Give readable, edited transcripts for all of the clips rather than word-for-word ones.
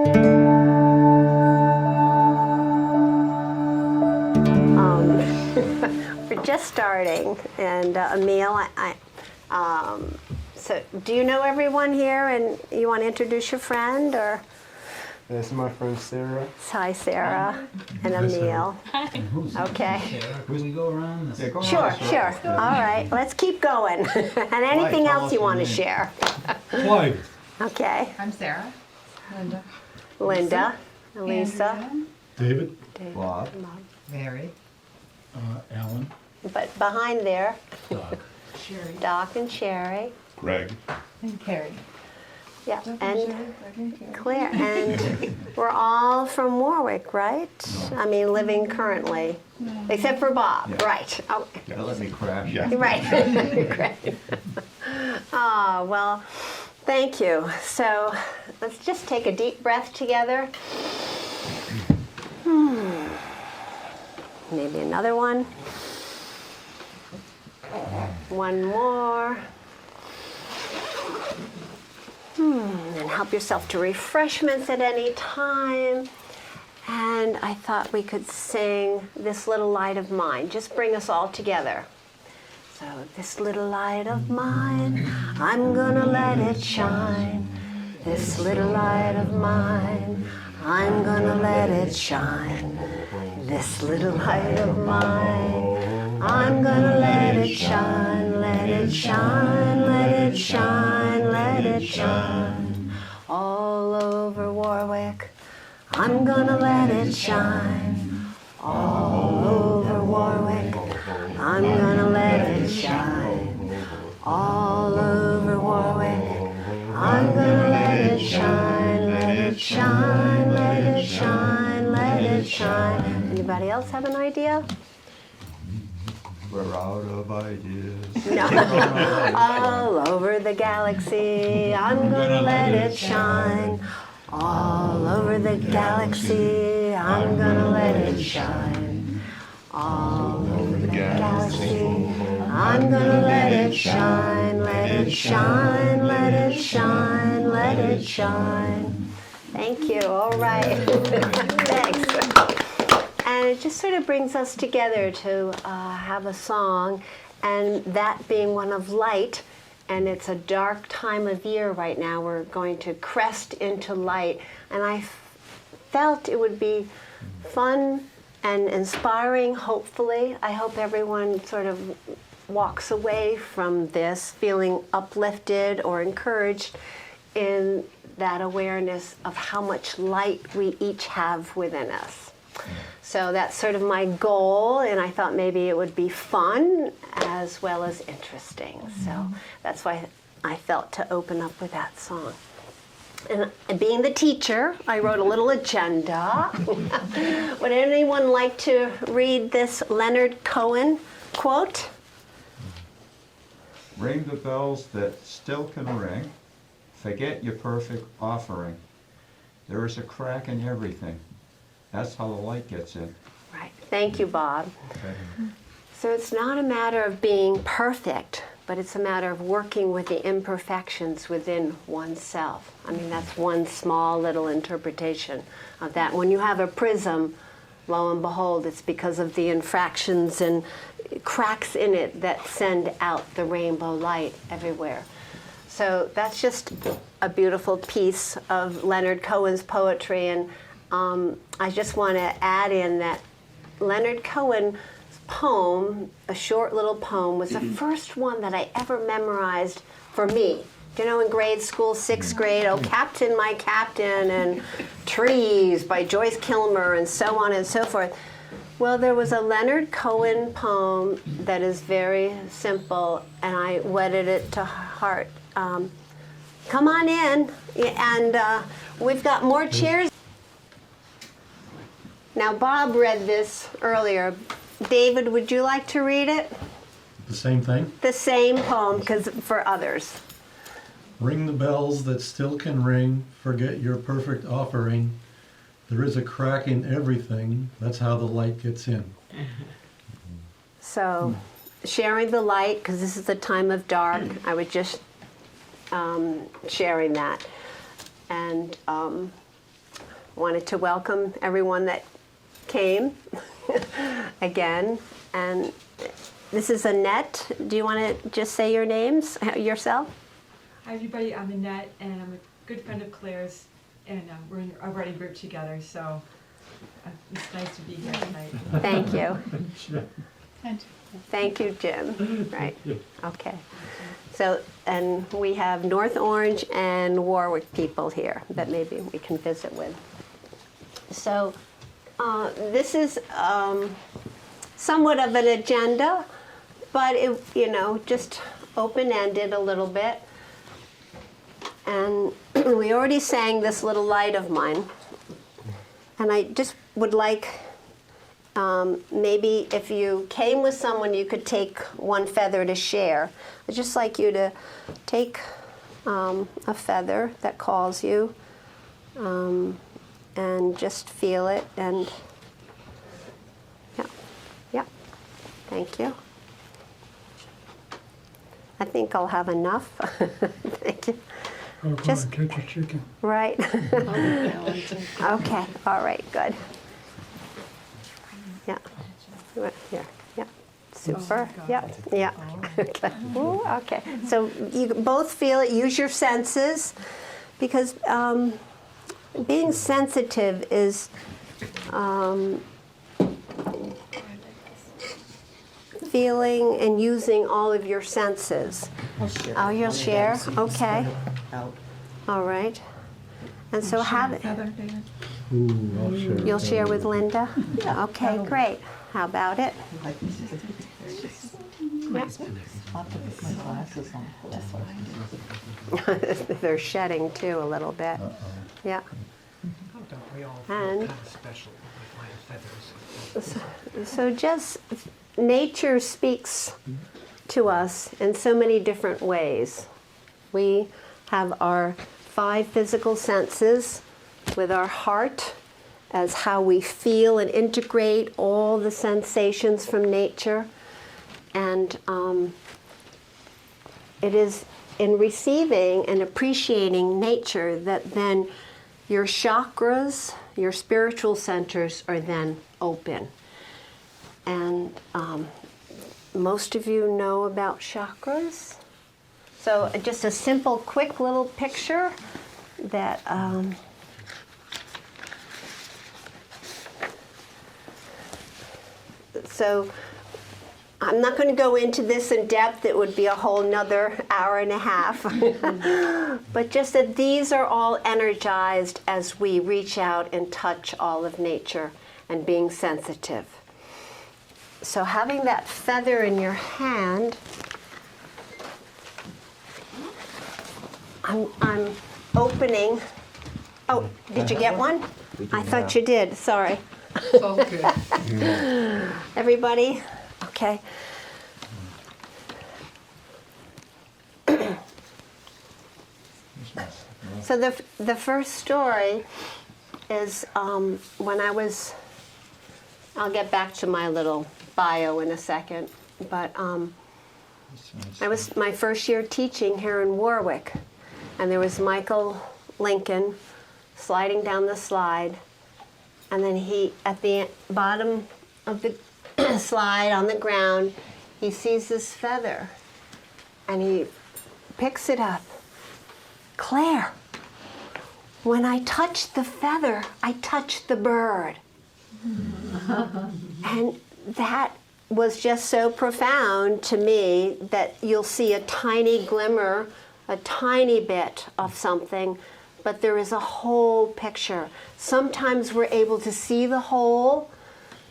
We're just starting, and Emil, so do you know everyone here, and you want to introduce your friend, or? This is my friend Sarah. Hi, Sarah, and Emil. Okay. Can we go around? Yeah, go Sure, ahead. sure. All right, let's keep going. And anything tell else us you your want to name. share? Clyde. Okay. I'm Sarah. Linda. Linda, Elisa, Andrea. David. Dave, Bob. Mary. Alan. But behind there, Doug. Sherry. Doc and Sherry. Greg. And Carrie. Yeah, Doc and Sherry, Greg and Carrie. Claire. And we're all from Warwick, right? I mean, living currently, except for Bob, Yeah. right? Oh, Yeah, let me crash. Yeah. right. Great. Oh, well, thank you. So let's just take a deep breath together. Maybe another one. One more. And help yourself to refreshments at any time. And I thought we could sing This Little Light of Mine. Just bring us all together. So, this little light of mine, I'm gonna let it shine. This little light of mine, I'm gonna let it shine. This little light of mine, I'm gonna let it shine, let it shine, let it shine, let it shine. All over Warwick, I'm gonna let it shine. All over Warwick, I'm gonna let it shine. All over Warwick, I'm gonna let it shine, let it shine, let it shine, let it shine. Anybody else have an idea? We're out of ideas. No. All over the galaxy, I'm gonna let it shine. All over the galaxy, I'm gonna let it shine. All over the galaxy, I'm gonna let it shine, let it shine, let it shine, let it shine. Thank you, all right. Thanks. And it just sort of brings us together to have a song, and that being one of light, and it's a dark time of year right now. We're going to crest into light, and I felt it would be fun and inspiring, hopefully. I hope everyone sort of walks away from this feeling uplifted or encouraged in that awareness of how much light we each have within us. So that's sort of my goal, and I thought maybe it would be fun as well as interesting. So that's why I felt to open up with that song. And being the teacher, I wrote a little agenda. Would anyone like to read this Leonard Cohen quote? Ring the bells that still can ring. Forget your perfect offering. There is a crack in everything. That's how the light gets in. Right. Thank you, Bob. Okay. So it's not a matter of being perfect, but it's a matter of working with the imperfections within oneself. I mean, that's one small little interpretation of that. When you have a prism, lo and behold, it's because of the infractions and cracks in it that send out the rainbow light everywhere. So that's just a beautiful piece of Leonard Cohen's poetry, and I just want to add in that Leonard Cohen's poem, a short little poem, was the first one that I ever memorized for me. You know, in grade school, 6th grade, Oh Captain, My Captain, and Trees by Joyce Kilmer, and so on and so forth. Well, there was a Leonard Cohen poem that is very simple, and I wedded it to heart. Come on in, and we've got more chairs. Now, Bob read this earlier. David, would you like to read it? The same thing. The same poem, because for others. Ring the bells that still can ring. Forget your perfect offering. There is a crack in everything. That's how the light gets in. So, sharing the light, because this is the time of dark. I was just sharing that. And wanted to welcome everyone that came again. And this is Annette. Do you want to just say your names, yourself? Hi everybody, I'm Annette and I'm a good friend of Claire's and we're in a writing group together, so it's nice to be here tonight. Thank you. Thank you, Jim. Right, okay. So, and we have North Orange and Warwick people here that maybe we can visit with. So, this is somewhat of an agenda, but it, you know, just open-ended a little bit. And we already sang This Little Light of Mine. And I just would like, maybe if you came with someone, you could take one feather to share. I'd just like you to take a feather that calls you and just feel it. And yeah, thank you. I think I'll have enough. Thank you. Oh, Just- come on, catch a chicken. Right. Okay, all right, good. Yeah. Right here, yeah. Super, yeah, yeah. Okay. Ooh, okay. So you both feel it, use your senses, because being sensitive is feeling and using all of your senses. Oh, you'll share? Okay. All right. And so have it. Ooh, I'll share. You'll share with Linda? Okay, great. How about it? I'll have to put my glasses on. They're shedding too a little bit. Yeah. Don't we all And- feel kind of special with flying feathers? So just nature speaks to us in so many different ways. We have our 5 physical senses with our heart as how we feel and integrate all the sensations from nature. And it is in receiving and appreciating nature that then your chakras, your spiritual centers are then open. And most of you know about chakras. So just a simple, quick little picture that so I'm not going to go into this in depth. It would be a whole nother hour and a half. But just that these are all energized as we reach out and touch all of nature and being sensitive. So having that feather in your hand, I'm opening. Oh, did you get one? I thought you did, sorry. Okay. Everybody? Okay. So the first story is when I was, I'll get back to my little bio in a second, but I was my first year teaching here in Warwick, and there was Michael Lincoln sliding down the slide, and then he, at the bottom of the slide on the ground, he sees this feather, and he picks it up. Claire, when I touched the feather, I touched the bird. And that was just so profound to me that you'll see a tiny glimmer, a tiny bit of something, but there is a whole picture. Sometimes we're able to see the whole,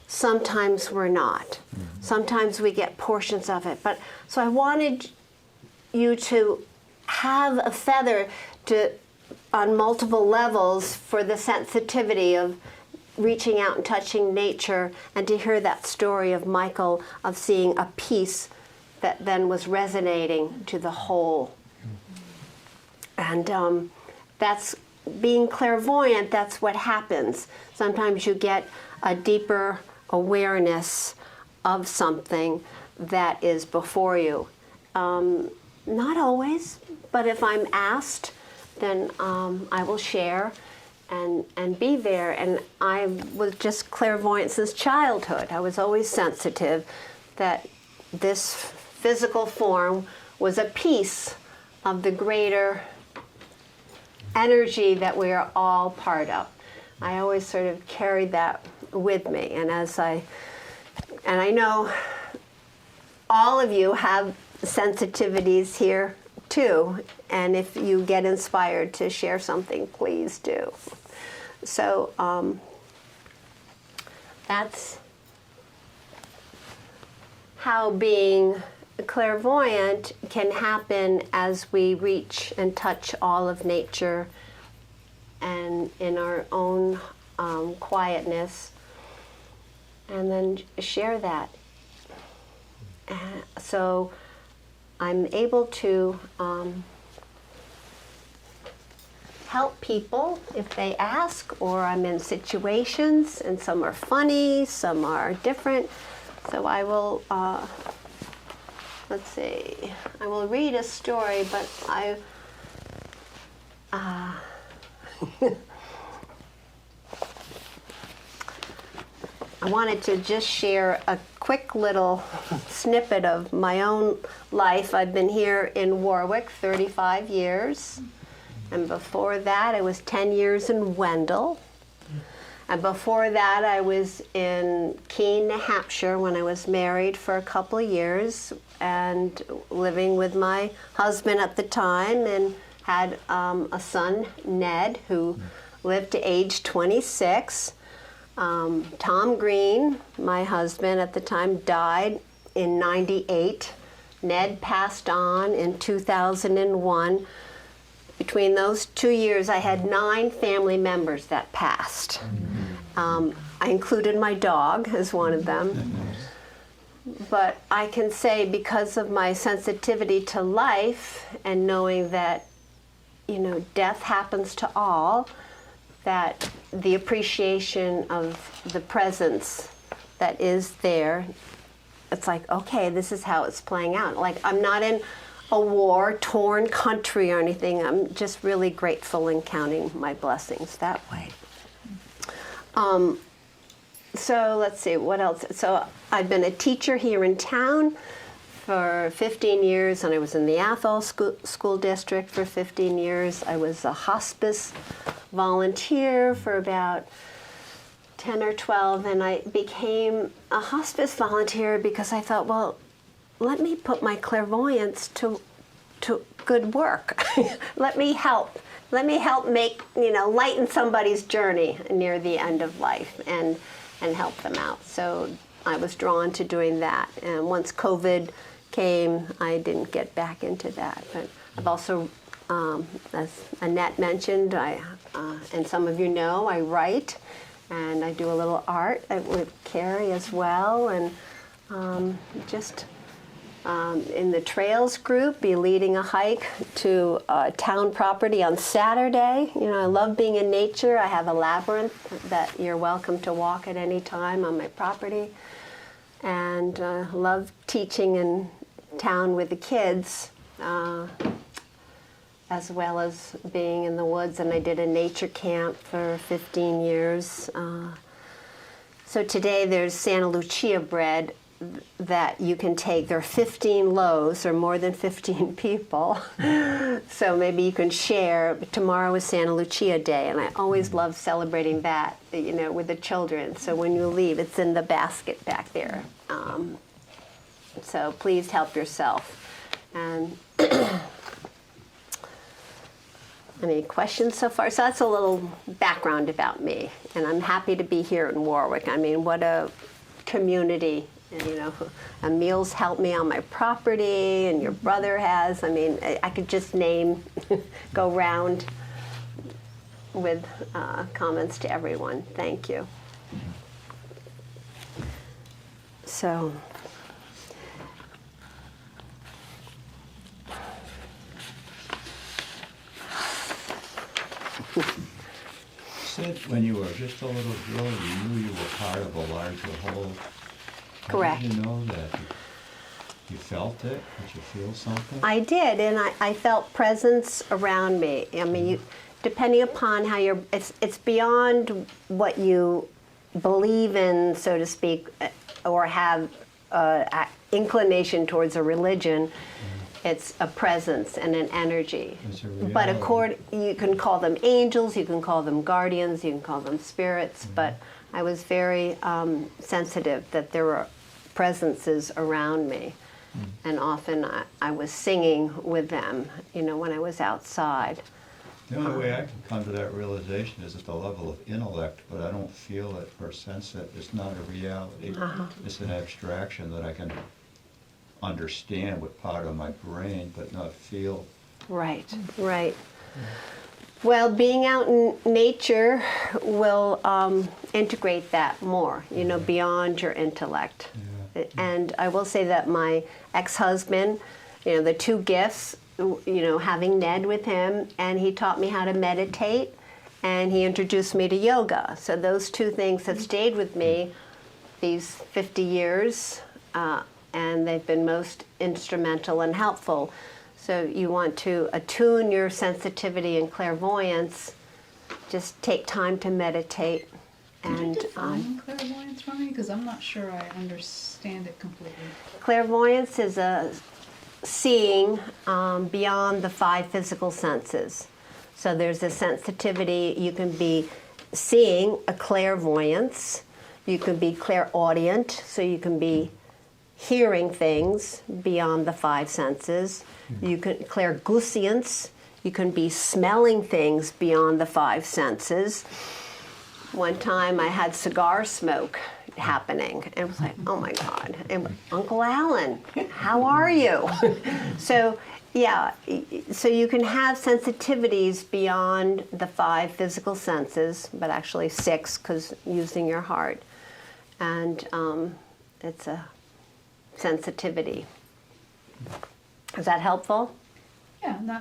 sometimes we're not. Sometimes we get portions of it. But so I wanted you to have a feather to, on multiple levels, for the sensitivity of reaching out and touching nature, and to hear that story of Michael of seeing a piece that then was resonating to the whole. And that's being clairvoyant. That's what happens. Sometimes you get a deeper awareness of something that is before you. Not always, but if I'm asked, then I will share. and be there. And I was just clairvoyant since childhood. I was always sensitive that this physical form was a piece of the greater energy that we are all part of. I always sort of carried that with me. And I know all of you have sensitivities here too. And if you get inspired to share something, please do. So that's how being clairvoyant can happen as we reach and touch all of nature and in our own quietness, and then share that. So I'm able to help people if they ask, or I'm in situations, and some are funny, some are different. So I will, let's see, I will read a story, but I wanted to just share a quick little snippet of my own life. I've been here in Warwick 35 years. And before that, I was 10 years in Wendell. And before that, I was in Keene, New Hampshire when I was married for a couple of years and living with my husband at the time, and had a son, Ned, who lived to age 26. Tom Green, my husband at the time, died in '98. Ned passed on in 2001. Between those 2 years, I had 9 family members that passed. I included my dog as one of them. But I can say, because of my sensitivity to life and knowing that, you know, death happens to all, that the appreciation of the presence that is there, it's like, okay, this is how it's playing out. Like, I'm not in a war-torn country or anything. I'm just really grateful and counting my blessings that way. So let's see, what else? So I've been a teacher here in town for 15 years, and I was in the Athol School District for 15 years. I was a hospice volunteer for about 10 or 12, and I became a hospice volunteer because I thought, well, let me put my clairvoyance to good work. Let me help make, you know, lighten somebody's journey near the end of life and help them out. So I was drawn to doing that. And once COVID came, I didn't get back into that. But I've also, as Annette mentioned, and some of you know, I write, and I do a little art with Carrie as well, and just in the trails group, be leading a hike to town property on Saturday. You know, I love being in nature. I have a labyrinth that you're welcome to walk at any time on my property, and love teaching in town with the kids, as well as being in the woods. And I did a nature camp for 15 years. So today there's Santa Lucia bread that you can take. There are 15 loaves, or more than 15 people. So maybe you can share. Tomorrow is Santa Lucia Day, and I always love celebrating that, you know, with the children. So when you leave, it's in the basket back there. So please help yourself. And any questions so far? So that's a little background about me, and I'm happy to be here in Warwick. I mean, what a community. And, you know, Emil's helped me on my property, and your brother has. I mean, I could just name, go round with comments to everyone. Thank you. So, Said when you were just a little girl, you knew you were part of a larger whole. Correct. How did you know that? You felt it? Did you feel something? I did, and I felt presence around me. I mean, depending upon how you're, it's beyond what you believe in, so to speak, or have inclination towards a religion. It's a presence and an energy. It's a But you can call them angels, you can call them guardians, you can call them spirits, but I was very sensitive that there were presences around me. And often I was singing with them, when I was outside. The only way I can come to that realization is at the level of intellect, but I don't feel it or sense it. It's not a reality. It's an abstraction that I can understand with part of my brain, but not feel. Right, right. Well, being out in nature will integrate that more, beyond your intellect. Yeah. And I will say that my ex-husband, the two gifts, having Ned with him, and he taught me how to meditate, and he introduced me to yoga. So those two things have stayed with me these 50 years, and they've been most instrumental and helpful. So you want to attune your sensitivity and clairvoyance, just take time to meditate. Could you And define clairvoyance for me? Because I'm not sure I understand it completely. clairvoyance is a seeing beyond the 5 physical senses. So there's a sensitivity, you can be seeing a clairvoyance, you can be clairaudient, so you can be hearing things beyond the 5 senses. You can clairgousiance, you can be smelling things beyond the 5 senses. One time I had cigar smoke happening, and it was like, oh my God, and Uncle Alan, how are you? So yeah, so you can have sensitivities beyond the 5 physical senses, but actually 6, because using your heart. And it's a sensitivity. Is that helpful? Yeah,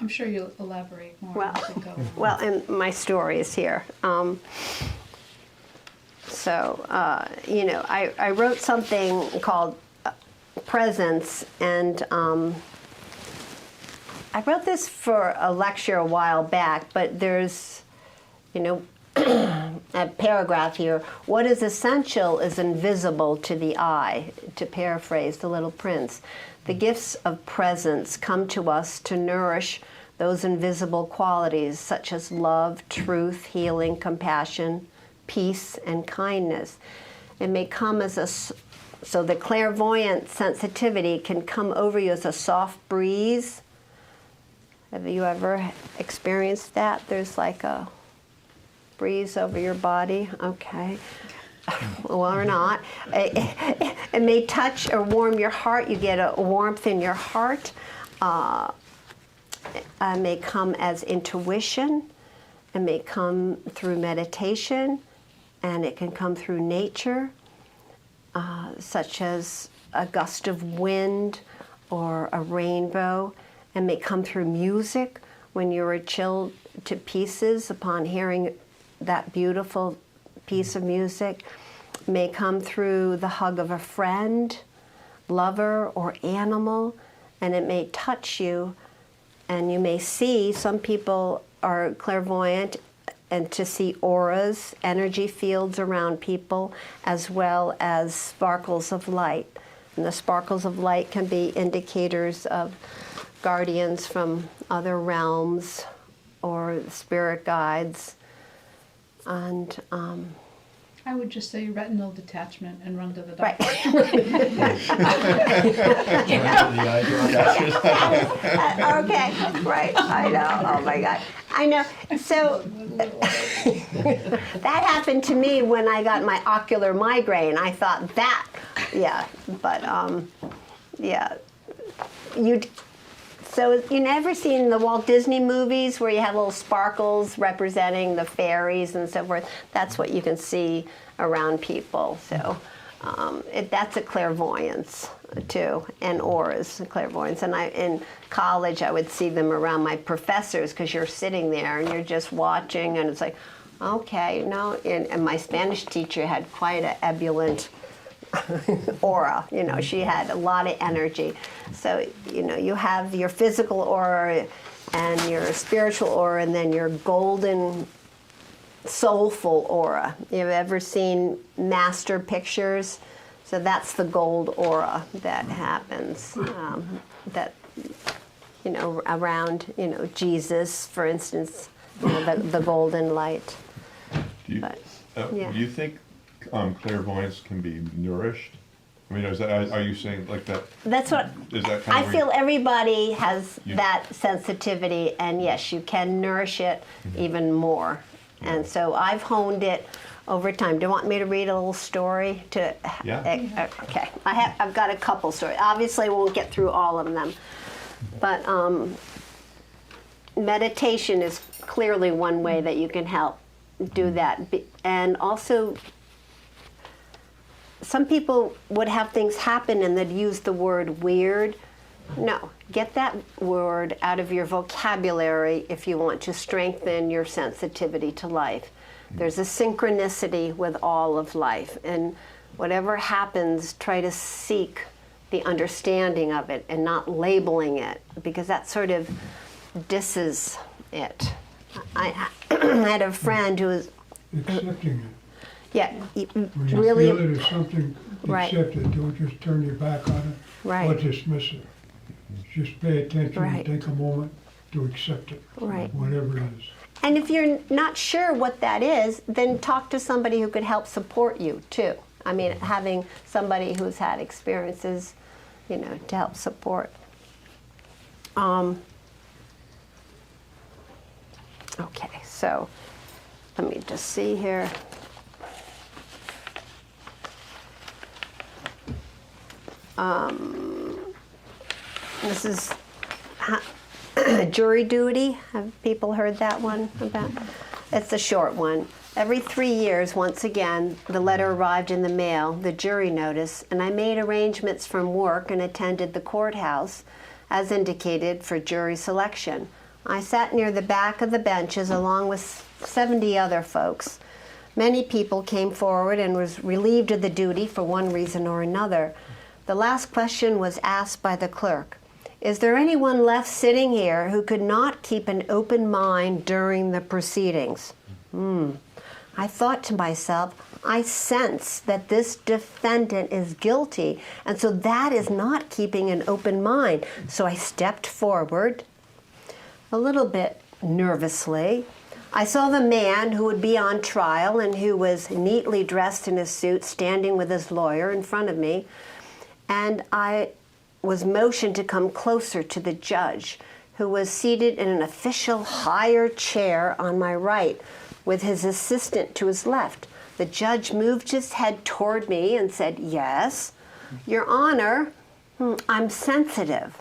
I'm sure you'll elaborate more as we go. Well, and my story is here. I wrote something called Presence, and I wrote this for a lecture a while back, but there's, a paragraph here. What is essential is invisible to the eye, to paraphrase The Little Prince. The gifts of presence come to us to nourish those invisible qualities such as love, truth, healing, compassion, peace, and kindness. It may come so the clairvoyant sensitivity can come over you as a soft breeze. Have you ever experienced that? There's like a breeze over your body, okay. Well, or not. It may touch or warm your heart. You get a warmth in your heart. It may come as intuition. It may come through meditation, and it can come through nature, such as a gust of wind or a rainbow. It may come through music when you are chilled to pieces upon hearing that beautiful piece of music. May come through the hug of a friend, lover, or animal, and it may touch you, and you may see, some people are clairvoyant, and to see auras, energy fields around people, as well as sparkles of light. And the sparkles of light can be indicators of guardians from other realms or spirit guides. And I would just say retinal detachment and run to the right. doctor. Okay, right. I know. Oh my God. I know. So that happened to me when I got my ocular migraine. I thought that, yeah, but yeah. So you never seen the Walt Disney movies where you have little sparkles representing the fairies and so forth? That's what you can see around people. So that's a clairvoyance too, and auras, clairvoyance. And in college I would see them around my professors, because you're sitting there and you're just watching, and it's like, okay, no. And my Spanish teacher had quite an ebullient aura, she had a lot of energy. So, you have your physical aura, and your spiritual aura, and then your golden, soulful aura. You've ever seen master pictures? So that's the gold aura that happens. That, you know, around, you know, Jesus, for instance, you know, the golden light. Do you, But, yeah. do you think clairvoyance can be nourished? I mean, are you saying like that? That's what Is that kind I of feel. Everybody has You- that sensitivity, and yes, you can nourish it even more. And so I've honed it over time. Do you want me to read a little story? Yeah. Okay. I've got a couple stories. Obviously, we won't get through all of them, but meditation is clearly one way that you can help do that, and also. Some people would have things happen and they'd use the word weird. No, get that word out of your vocabulary if you want to strengthen your sensitivity to life. There's a synchronicity with all of life, and whatever happens, try to seek the understanding of it and not labeling it, because that sort of disses it. I had a friend who was, Accepting it. yeah, When you really. feel it is something, Right. accept it. Don't just turn your back on it Right. or dismiss it. Just pay attention Right. and take a moment to accept it, Right. whatever it is. And if you're not sure what that is, then talk to somebody who could help support you too. I mean, having somebody who's had experiences, you know, to help support. Okay, so let me just see here. This is jury duty. Have people heard that one about? It's a short one. Every 3 years, once again, the letter arrived in the mail, the jury notice, and I made arrangements from work and attended the courthouse, as indicated, for jury selection. I sat near the back of the benches along with 70 other folks. Many people came forward and was relieved of the duty for one reason or another. The last question was asked by the clerk. Is there anyone left sitting here who could not keep an open mind during the proceedings? I thought to myself, I sense that this defendant is guilty, and so that is not keeping an open mind. So I stepped forward, a little bit nervously. I saw the man who would be on trial and who was neatly dressed in his suit standing with his lawyer in front of me, and I was motioned to come closer to the judge, who was seated in an official higher chair on my right, with his assistant to his left. The judge moved his head toward me and said, "Yes, Your Honor, I'm sensitive."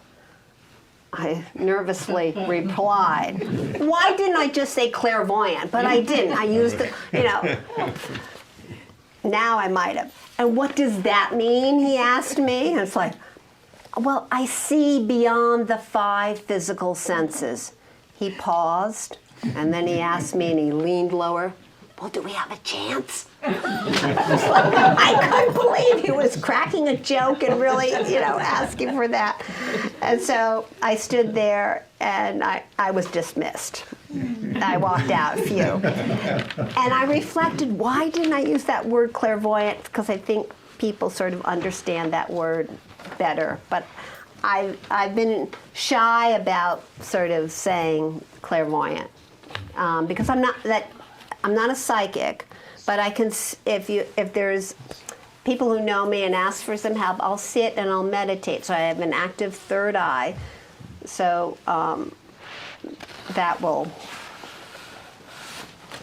I nervously replied. Why didn't I just say clairvoyant? But I didn't. I used the, you know. Now I might have. And what does that mean, he asked me. And it's like, well, I see beyond the 5 physical senses. He paused, and then he asked me, and he leaned lower, well, do we have a chance? I couldn't believe he was cracking a joke and really, you know, asking for that. And so I stood there, and I was dismissed. I walked out, phew. And I reflected, why didn't I use that word clairvoyant? Because I think people sort of understand that word better. But I've been shy about sort of saying clairvoyant because I'm not a psychic, but I can, if there's people who know me and ask for some help, I'll sit and I'll meditate. So I have an active third eye, so that will,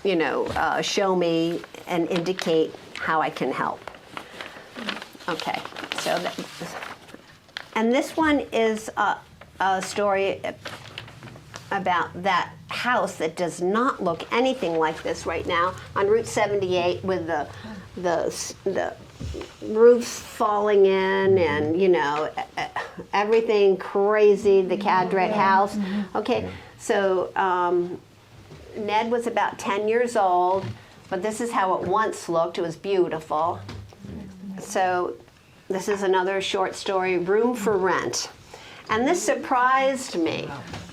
you know, show me and indicate how I can help. Okay, so and this one is a story about that house that does not look anything like this right now on Route 78 with the roofs falling in and, you know, everything crazy, the Cadret house. Okay, so Ned was about 10 years old, but this is how it once looked. It was beautiful. So this is another short story, Room for Rent. And this surprised me.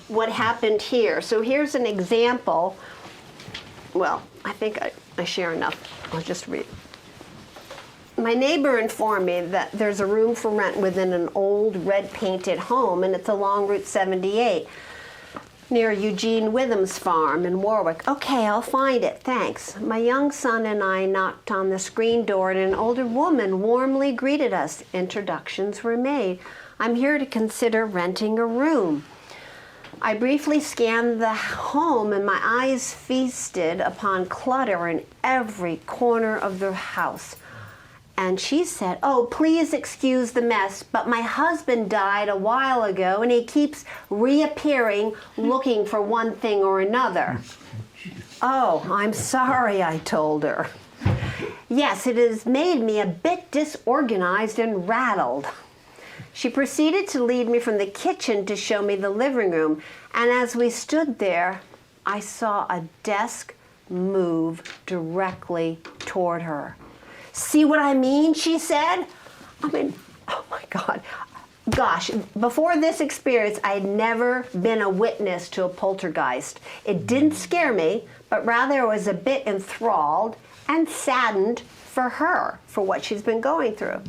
what happened here. So here's an example. Well, I think I share enough. I'll just read. My neighbor informed me that there's a room for rent within an old red painted home, and it's along Route 78 near Eugene Witham's farm in Warwick. Okay, I'll find it, thanks. My young son and I knocked on the screen door and an older woman warmly greeted us. Introductions were made. I'm here to consider renting a room. I briefly scanned the home and my eyes feasted upon clutter in every corner of the house. And she said, oh, please excuse the mess, but my husband died a while ago and he keeps reappearing looking for one thing or another. Oh, I'm sorry, I told her. Yes, it has made me a bit disorganized and rattled. She proceeded to lead me from the kitchen to show me the living room, and as we stood there, I saw a desk move directly toward her. See what I mean, she said. I mean, oh my God. Gosh, before this experience, I had never been a witness to a poltergeist. It didn't scare me, but rather I was a bit enthralled and saddened for her, for what she's been going through.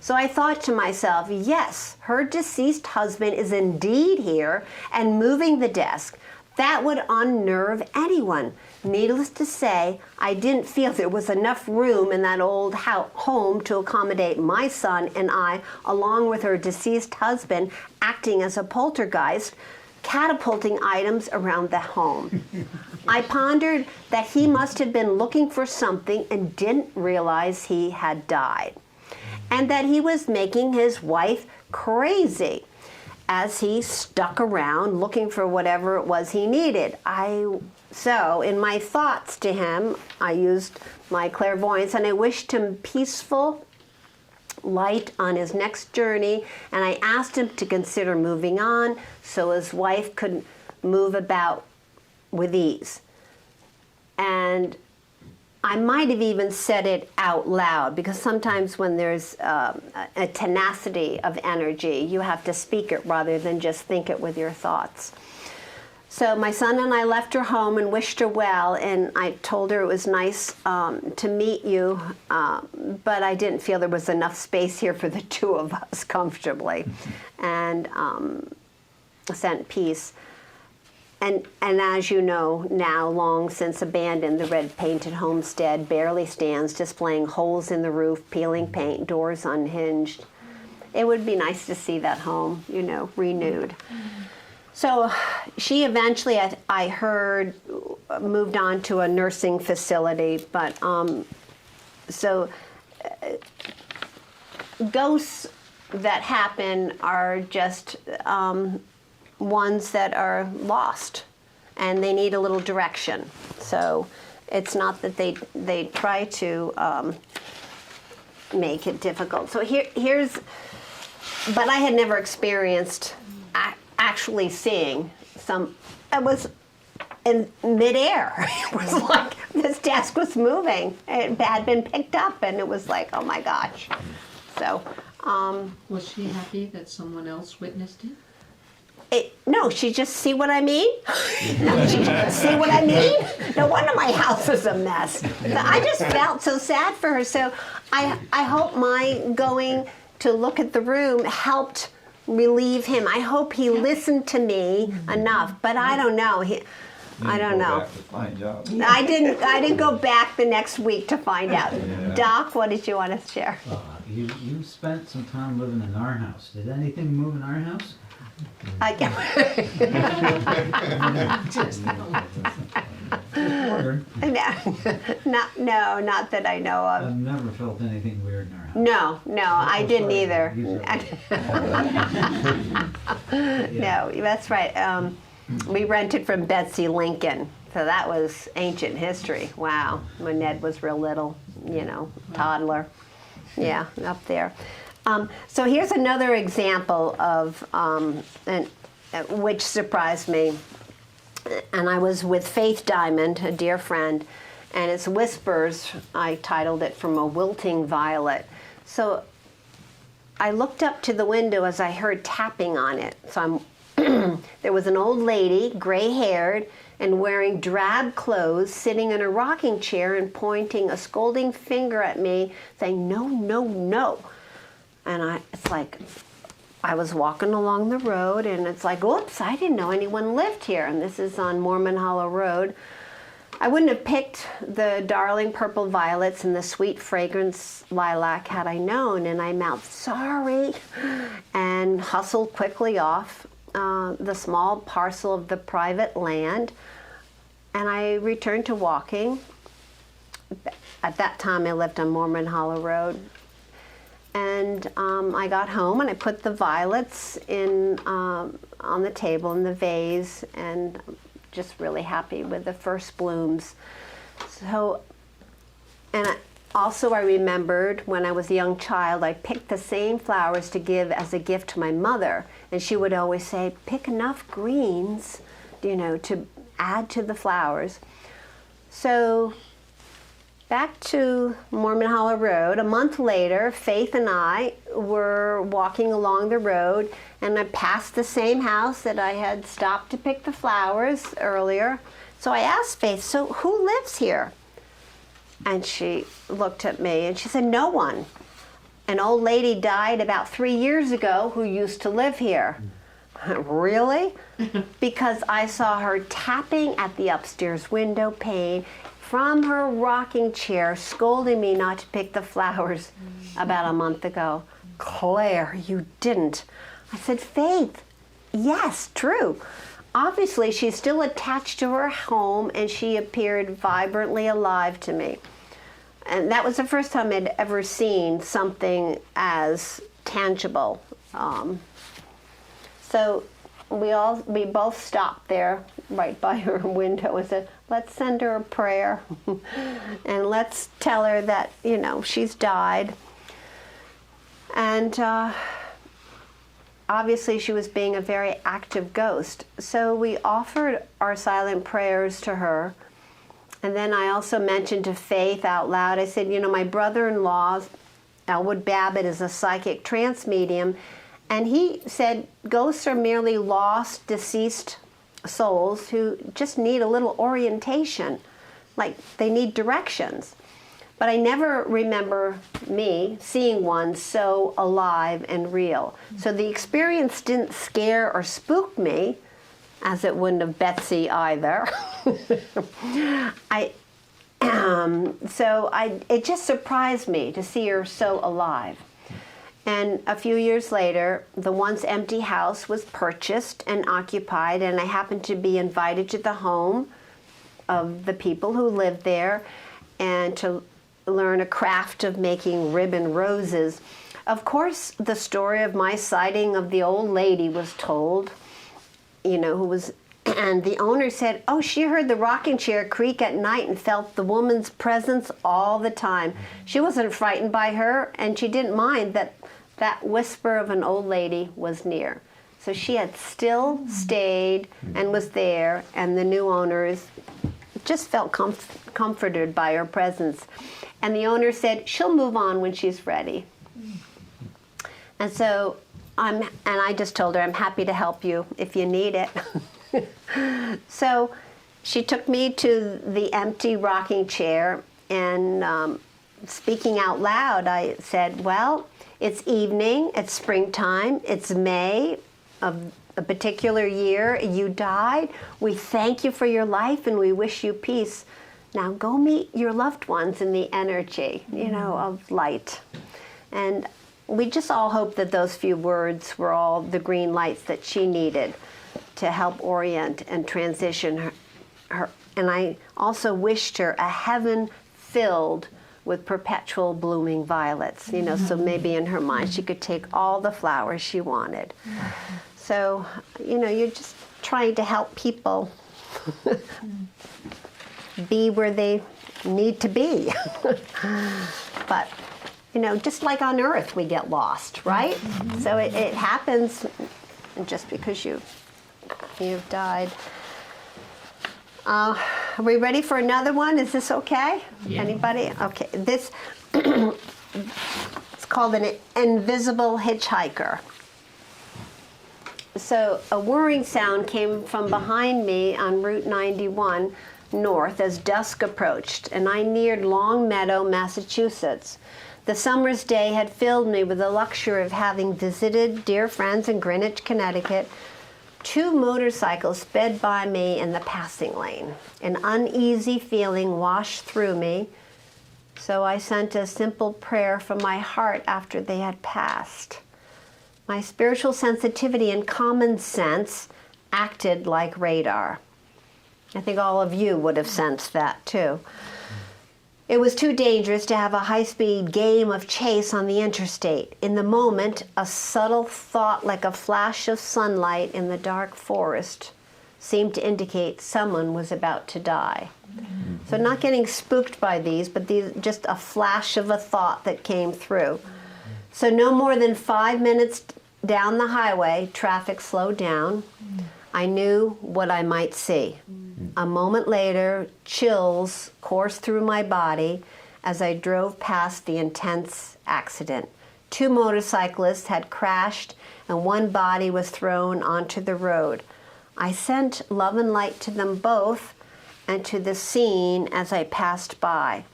So I thought to myself, yes, her deceased husband is indeed here and moving the desk. That would unnerve anyone. Needless to say, I didn't feel there was enough room in that old home to accommodate my son and I, along with her deceased husband, acting as a poltergeist, catapulting items around the home. I pondered that he must have been looking for something and didn't realize he had died, and that he was making his wife crazy as he stuck around looking for whatever it was he needed. So in my thoughts to him, I used my clairvoyance and I wished him peaceful light on his next journey, and I asked him to consider moving on so his wife could move about with ease. And I might have even said it out loud, because sometimes when there's a tenacity of energy, you have to speak it rather than just think it with your thoughts. So my son and I left her home and wished her well, and I told her it was nice to meet you, but I didn't feel there was enough space here for the two of us comfortably, and sent peace. And as you know, now long since abandoned, the red painted homestead barely stands, displaying holes in the roof, peeling paint, doors unhinged. It would be nice to see that home, you know, renewed. So she eventually, I heard, moved on to a nursing facility, but ghosts that happen are just ones that are lost and they need a little direction. So it's not that they try to make it difficult. So but I had never experienced actually seeing some. It was in midair. It was like this desk was moving. It had been picked up, and it was like, oh my gosh. So. Was she happy that someone else witnessed it? No, she just, see what I mean? No, she just, see what I mean? No wonder my house is a mess. I just felt so sad for her. So I hope my going to look at the room helped relieve him. I hope he listened to me enough, but I don't know. I don't know. Back to find out. I didn't go back the next week to find out. Yeah. Doc, what did you want to share? You spent some time living in our house. Did anything move in our house? Just wondering. No, not that I know of. I've never felt anything weird in our house. No, I didn't either. No, that's right. We rented from Betsy Lincoln, so that was ancient history. Wow, when Ned was real little, toddler. Yeah, up there. So here's another example of, which surprised me. And I was with Faith Diamond, a dear friend, and it's Whispers. I titled it From a Wilting Violet. So I looked up to the window as I heard tapping on it. So I'm there was an old lady, gray-haired and wearing drab clothes, sitting in a rocking chair and pointing a scolding finger at me, saying, "No, no, no." And it's like, I was walking along the road, and it's like, oops, I didn't know anyone lived here. And this is on Mormon Hollow Road. I wouldn't have picked the darling purple violets and the sweet fragrance lilac had I known, and I mouthed sorry and hustled quickly off the small parcel of the private land, and I returned to walking. At that time I lived on Mormon Hollow Road, and I got home and I put the violets in on the table in the vase, and just really happy with the first blooms. So, and I remembered when I was a young child, I picked the same flowers to give as a gift to my mother, and she would always say, pick enough greens, to add to the flowers. So, back to Mormon Hollow Road. A month later, Faith and I were walking along the road, and I passed the same house that I had stopped to pick the flowers earlier. So I asked Faith, "So who lives here?" And she looked at me and she said, "No one. An old lady died about 3 years ago who used to live here." Really? Because I saw her tapping at the upstairs window pane from her rocking chair, scolding me not to pick the flowers about a month ago. "Claire, you didn't." I said, "Faith, yes, true. Obviously, she's still attached to her home, and she appeared vibrantly alive to me." And that was the first time I'd ever seen something as tangible. So we both stopped there right by her window and said, "Let's send her a prayer and let's tell her that, she's died." And obviously she was being a very active ghost. So we offered our silent prayers to her. And then I also mentioned to Faith out loud, I said, my brother-in-law, Elwood Babbitt, is a psychic trance medium. And he said ghosts are merely lost, deceased souls who just need a little orientation, like they need directions. But I never remember me seeing one so alive and real. So the experience didn't scare or spook me, as it wouldn't have Betsy either. It just surprised me to see her so alive. And a few years later, the once empty house was purchased and occupied, and I happened to be invited to the home of the people who lived there and to learn a craft of making ribbon roses. Of course, the story of my sighting of the old lady was told, and the owner said, "Oh, she heard the rocking chair creak at night and felt the woman's presence all the time. She wasn't frightened by her, and she didn't mind that whisper of an old lady was near." So she had still stayed and was there, and the new owners just felt comforted by her presence. And the owner said, "She'll move on when she's ready." And so I just told her, "I'm happy to help you if you need it." So she took me to the empty rocking chair, and speaking out loud, I said, "Well, it's evening, it's springtime, it's May of a particular year. You died. We thank you for your life and we wish you peace. Now go meet your loved ones in the energy, of light." And we just all hope that those few words were all the green lights that she needed to help orient and transition her. And I also wished her a heaven filled with perpetual blooming violets, so maybe in her mind she could take all the flowers she wanted. So, you're just trying to help people be where they need to be. But, just like on Earth we get lost, right? So it happens just because you've died. Are we ready for another one? Is this okay? Yeah. Anybody? Okay. This it's called an invisible hitchhiker. So a whirring sound came from behind me on Route 91 north as dusk approached, and I neared Long Meadow, Massachusetts. The summer's day had filled me with the luxury of having visited dear friends in Greenwich, Connecticut. 2 motorcycles sped by me in the passing lane. An uneasy feeling washed through me, so I sent a simple prayer from my heart after they had passed. My spiritual sensitivity and common sense acted like radar. I think all of you would have sensed that too. It was too dangerous to have a high-speed game of chase on the interstate. In the moment, a subtle thought like a flash of sunlight in the dark forest seemed to indicate someone was about to die. So not getting spooked by these, but just a flash of a thought that came through. So no more than 5 minutes down the highway, traffic slowed down. I knew what I might see. A moment later, chills coursed through my body as I drove past the intense accident. 2 motorcyclists had crashed and 1 body was thrown onto the road. I sent love and light to them both and to the scene as I passed by.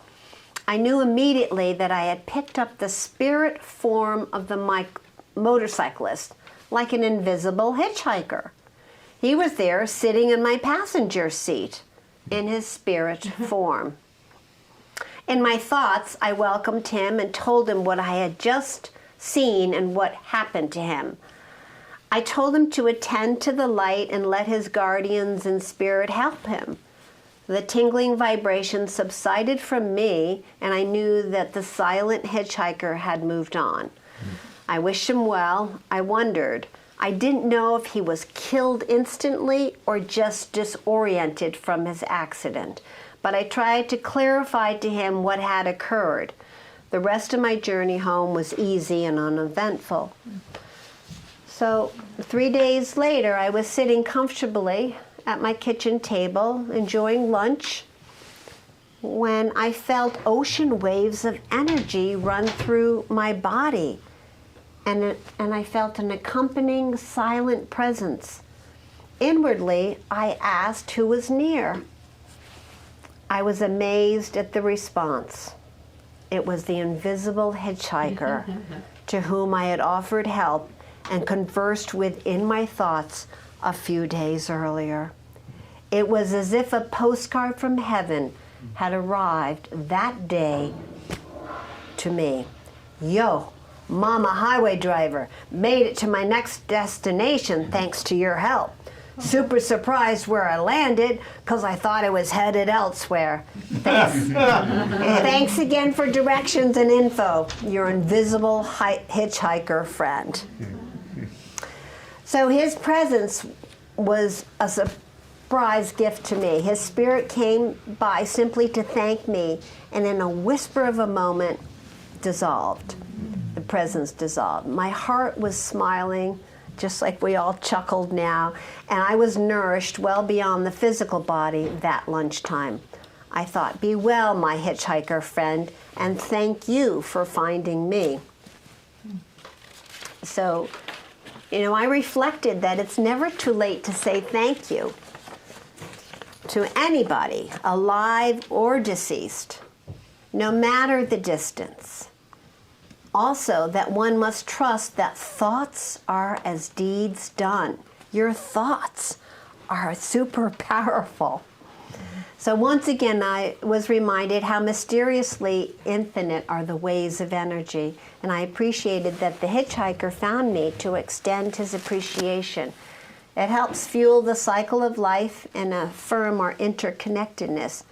I knew immediately that I had picked up the spirit form of the motorcyclist, like an invisible hitchhiker. He was there sitting in my passenger seat in his spirit form. In my thoughts, I welcomed him and told him what I had just seen and what happened to him. I told him to attend to the light and let his guardians in spirit help him. The tingling vibration subsided from me, and I knew that the silent hitchhiker had moved on. I wished him well. I wondered. I didn't know if he was killed instantly or just disoriented from his accident, but I tried to clarify to him what had occurred. The rest of my journey home was easy and uneventful. So 3 days later, I was sitting comfortably at my kitchen table, enjoying lunch, when I felt ocean waves of energy run through my body. And I felt an accompanying silent presence. Inwardly, I asked who was near. I was amazed at the response. It was the invisible hitchhiker to whom I had offered help and conversed with in my thoughts a few days earlier. It was as if a postcard from heaven had arrived that day to me. Yo, Mama highway driver, made it to my next destination thanks to your help. Super surprised where I landed because I thought I was headed elsewhere. Thanks. Thanks again for directions and info, your invisible hitchhiker friend. So his presence was a surprise gift to me. His spirit came by simply to thank me, and in a whisper of a moment, dissolved. The presence dissolved. My heart was smiling, just like we all chuckled now, and I was nourished well beyond the physical body that lunchtime. I thought, be well, my hitchhiker friend, and thank you for finding me. So, I reflected that it's never too late to say thank you to anybody, alive or deceased, no matter the distance. Also, that one must trust that thoughts are as deeds done. Your thoughts are super powerful. So once again, I was reminded how mysteriously infinite are the ways of energy, and I appreciated that the hitchhiker found me to extend his appreciation. It helps fuel the cycle of life and affirm our interconnectedness.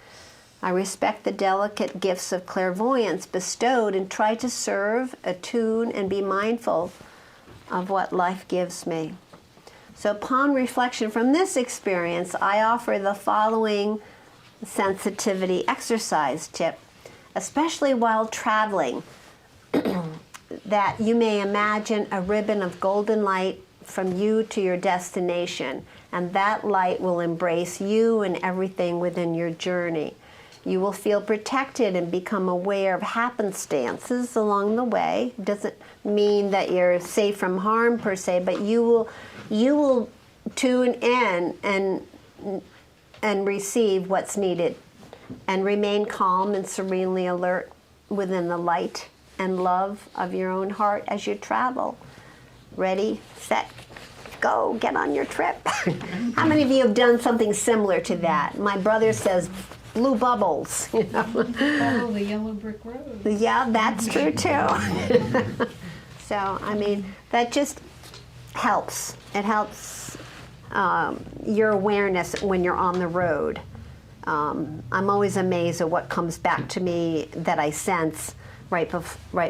I respect the delicate gifts of clairvoyance bestowed and try to serve, attune, and be mindful of what life gives me. So upon reflection from this experience, I offer the following sensitivity exercise tip, especially while traveling, that you may imagine a ribbon of golden light from you to your destination, and that light will embrace you and everything within your journey. You will feel protected and become aware of happenstances along the way. Doesn't mean that you're safe from harm per se, but you you will tune in and receive what's needed and remain calm and serenely alert within the light and love of your own heart as you travel. Ready, set, go, get on your trip. How many of you have done something similar to that? My brother says blue bubbles, you know. Follow the yellow brick road. Yeah, that's true too. So, I mean, that just helps. It helps your awareness when you're on the road. I'm always amazed at what comes back to me that I sense right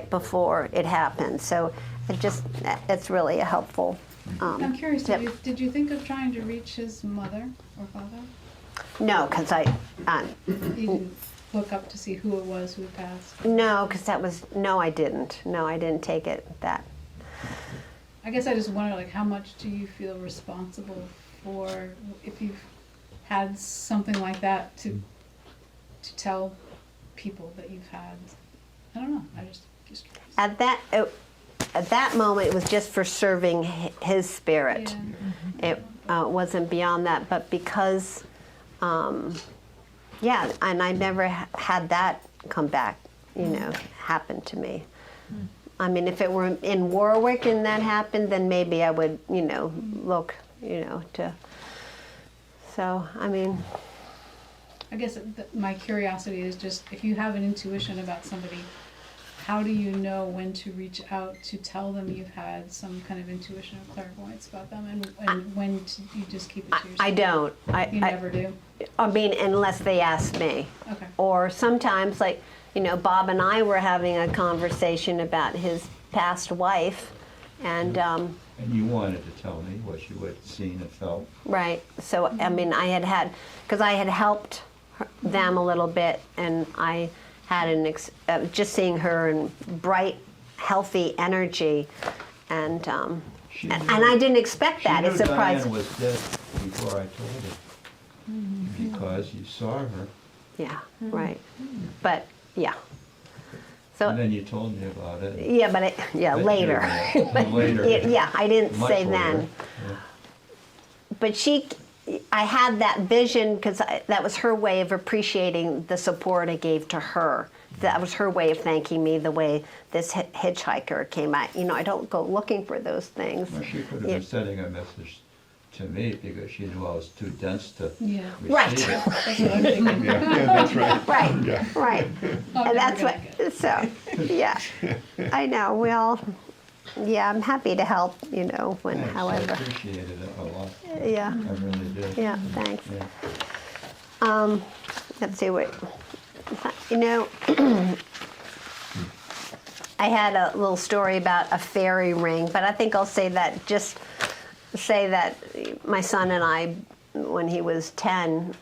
before it happens. So it's really a helpful I'm curious, tip. did you think of trying to reach his mother or father? No, because You didn't look up to see who it was who passed? no, because I didn't take it that. I guess I just wonder, like, how much do you feel responsible for if you've had something like that to tell people that you've had? I don't know. I just curious. At that moment, it was just for serving his spirit. Yeah. It wasn't beyond that, but because, and I never had that come back, happen to me. I mean, if it were in Warwick and that happened, then maybe I would, look, to. So, I mean. I guess my curiosity is just, if you have an intuition about somebody, how do you know when to reach out to tell them you've had some kind of intuition or clairvoyance about them, and when you just keep it to yourself? I don't. You never do? I mean, unless they ask me. Okay. Or sometimes, like, Bob and I were having a conversation about his past wife, and And you wanted to tell me what you had seen and felt. right. So I mean, because I had helped them a little bit, and I had just seeing her in bright, healthy energy, and I didn't expect that. It She knew surprised. Diane was dead before I told her, because you saw her, Yeah. Right. But yeah. So. and then you told me about it. Yeah, but later. Later. Yeah, I didn't Much say later. then. Yeah. But I had that vision because that was her way of appreciating the support I gave to her. That was her way of thanking me, the way this hitchhiker came out. I don't go looking for those things. Well, she could have been sending a message to me because she knew I was too dense to Yeah. receive Right. it. That's what I'm thinking. Yeah, that's right. Right, Yeah. right. I'm And that's never what, gonna so, yeah. I know, well, yeah, I'm happy to help, when, Thanks, however. I appreciated it a lot. Yeah, I really did. yeah, thanks. Yeah. Let's see what, I had a little story about a fairy ring, but I think I'll say that my son and I, when he was 10,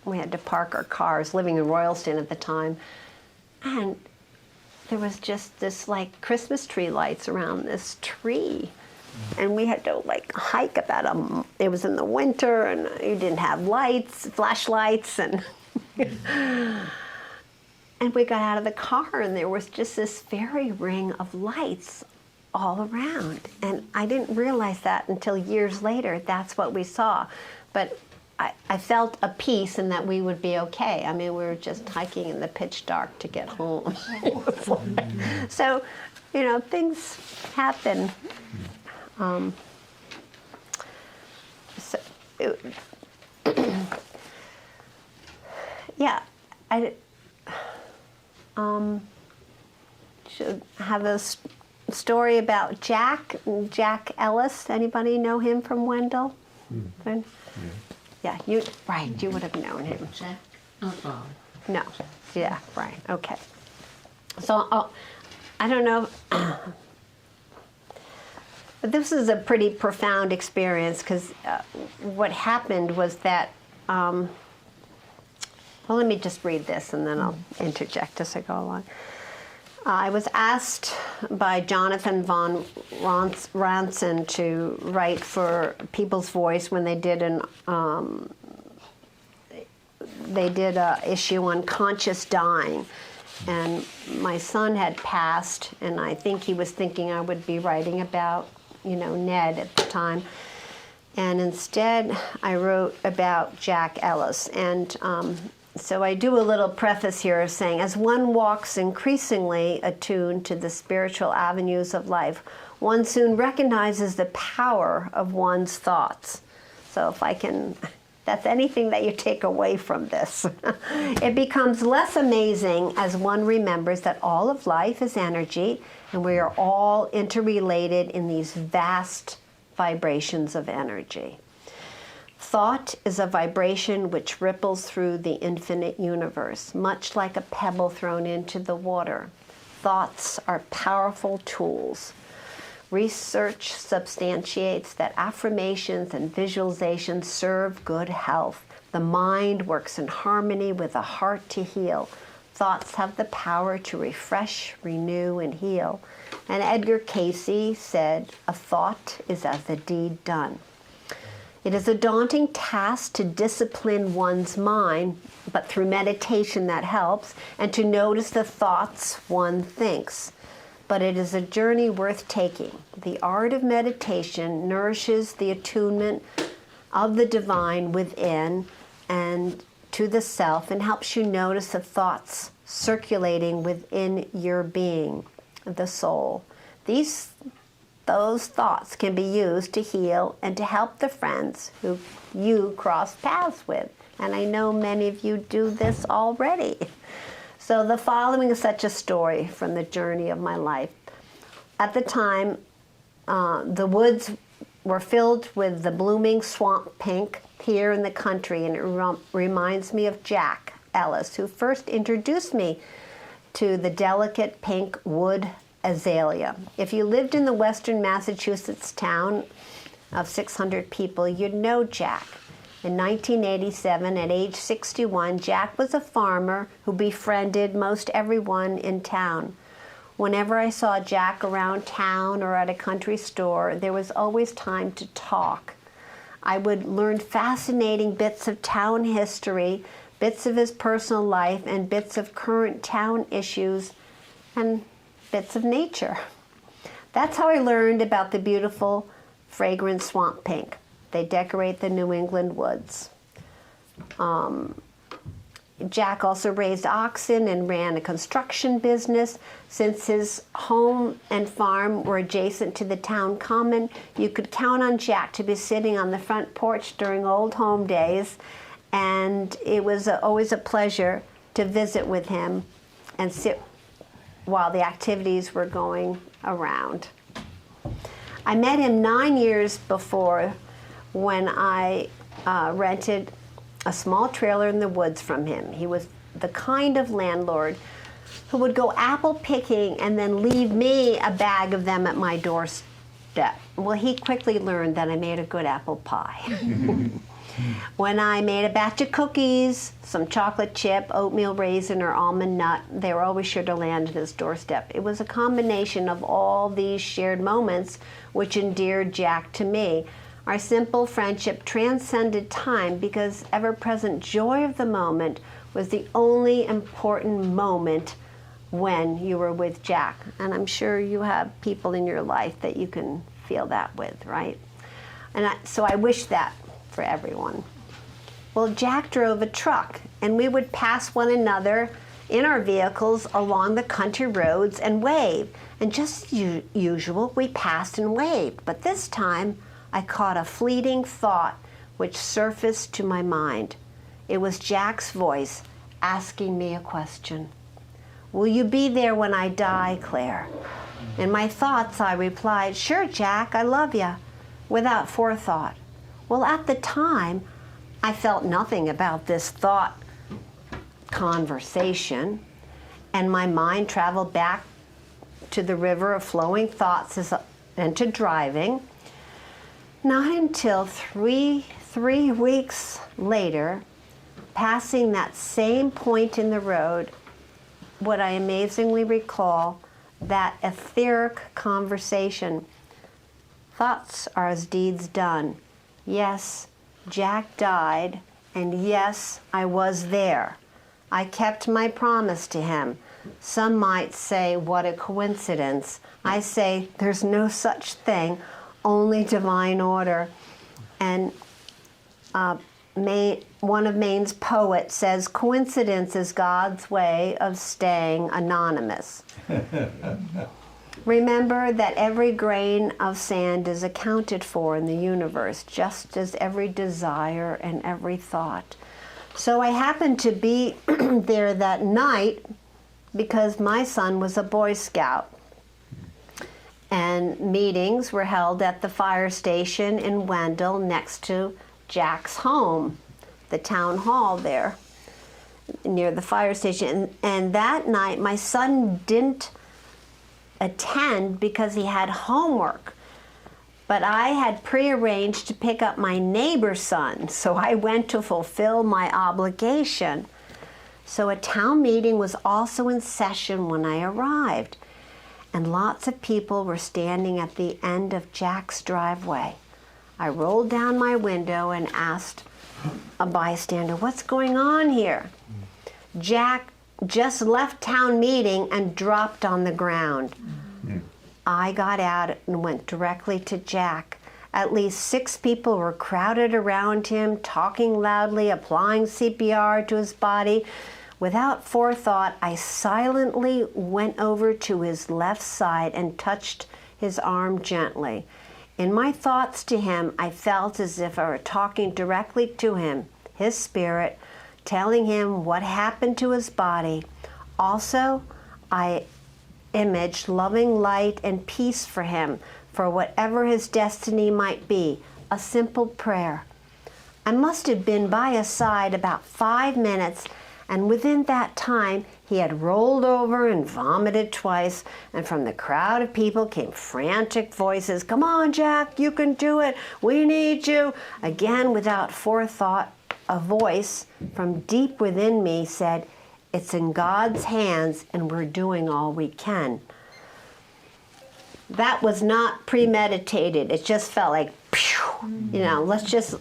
we had to park our cars, living in Royalston at the time, and there was just this like Christmas tree lights around this tree. And we had to like hike about it was in the winter, and you didn't have lights, flashlights, and and we got out of the car, and there was just this fairy ring of lights all around. And I didn't realize that until years later. That's what we saw. But I felt a peace in that we would be okay. I mean, we were just hiking in the pitch dark to get home. So, things happen. Yeah, I should have a story about Jack Ellis. Anybody know him from Wendell? Yeah, you would have known him. Jack, oh, Bob. No, yeah, right, okay. So, I don't know, but this is a pretty profound experience because what happened was that, well, let me just read this and then I'll interject as I go along. I was asked by Jonathan von Ranson to write for People's Voice when they did a issue on conscious dying, and my son had passed, and I think he was thinking I would be writing about Ned at the time. And instead, I wrote about Jack Ellis. And so I do a little preface here of saying, as one walks increasingly attuned to the spiritual avenues of life, one soon recognizes the power of one's thoughts. So if I can, that's anything that you take away from this. It becomes less amazing as one remembers that all of life is energy, and we are all interrelated in these vast vibrations of energy. Thought is a vibration which ripples through the infinite universe, much like a pebble thrown into the water. Thoughts are powerful tools. Research substantiates that affirmations and visualizations serve good health. The mind works in harmony with the heart to heal. Thoughts have the power to refresh, renew, and heal. And Edgar Cayce said, "A thought is as a deed done." It is a daunting task to discipline one's mind, but through meditation that helps, and to notice the thoughts one thinks. But it is a journey worth taking. The art of meditation nourishes the attunement of the divine within and to the self, and helps you notice the thoughts circulating within your being, the soul. Those thoughts can be used to heal and to help the friends who you cross paths with. And I know many of you do this already. So the following is such a story from the journey of my life. At the time, the woods were filled with the blooming swamp pink here in the country, and it reminds me of Jack Ellis, who first introduced me to the delicate pink wood azalea. If you lived in the western Massachusetts town of 600 people, you'd know Jack. In 1987, at age 61, Jack was a farmer who befriended most everyone in town. Whenever I saw Jack around town or at a country store, there was always time to talk. I would learn fascinating bits of town history, bits of his personal life, and bits of current town issues, and bits of nature. That's how I learned about the beautiful, fragrant swamp pink. They decorate the New England woods. Jack also raised oxen and ran a construction business. Since his home and farm were adjacent to the town common, you could count on Jack to be sitting on the front porch during old home days, and it was always a pleasure to visit with him and sit while the activities were going around. I met him 9 years before when I rented a small trailer in the woods from him. He was the kind of landlord who would go apple picking and then leave me a bag of them at my doorstep. Well, he quickly learned that I made a good apple pie. When I made a batch of cookies, some chocolate chip, oatmeal raisin, or almond nut, they were always sure to land at his doorstep. It was a combination of all these shared moments which endeared Jack to me. Our simple friendship transcended time because ever-present joy of the moment was the only important moment when you were with Jack. And I'm sure you have people in your life that you can feel that with, right? And so I wish that for everyone. Well, Jack drove a truck, and we would pass one another in our vehicles along the country roads and wave. And just as usual, we passed and waved. But this time, I caught a fleeting thought which surfaced to my mind. It was Jack's voice asking me a question. "Will you be there when I die, Claire?" In my thoughts, I replied, "Sure, Jack, I love you," without forethought. Well, at the time, I felt nothing about this thought conversation, and my mind traveled back to the river of flowing thoughts and to driving. Not until three weeks later, passing that same point in the road, would I amazingly recall that etheric conversation. Thoughts are as deeds done. Yes, Jack died, and yes, I was there. I kept my promise to him. Some might say, what a coincidence. I say, there's no such thing. only divine order. And one of Maine's poets says, coincidence is God's way of staying anonymous. Remember that every grain of sand is accounted for in the universe, just as every desire and every thought. So I happened to be there that night because my son was a Boy Scout. And meetings were held at the fire station in Wendell next to Jack's home, the town hall there near the fire station. And that night my son didn't attend because he had homework. But I had prearranged to pick up my neighbor's son, so I went to fulfill my obligation. So a town meeting was also in session when I arrived, and lots of people were standing at the end of Jack's driveway. I rolled down my window and asked a bystander, "What's going on here?" Jack just left town meeting and dropped on the ground. I got out and went directly to Jack. At least 6 people were crowded around him, talking loudly, applying CPR to his body. Without forethought, I silently went over to his left side and touched his arm gently. In my thoughts to him, I felt as if I were talking directly to him, his spirit, telling him what happened to his body. Also, I imaged loving light and peace for him, for whatever his destiny might be, a simple prayer. I must have been by his side about 5 minutes, and within that time he had rolled over and vomited twice, and from the crowd of people came frantic voices, "Come on, Jack, you can do it, we need you." Again, without forethought, a voice from deep within me said, "It's in God's hands and we're doing all we can." That was not premeditated. It just felt like, you know, let's just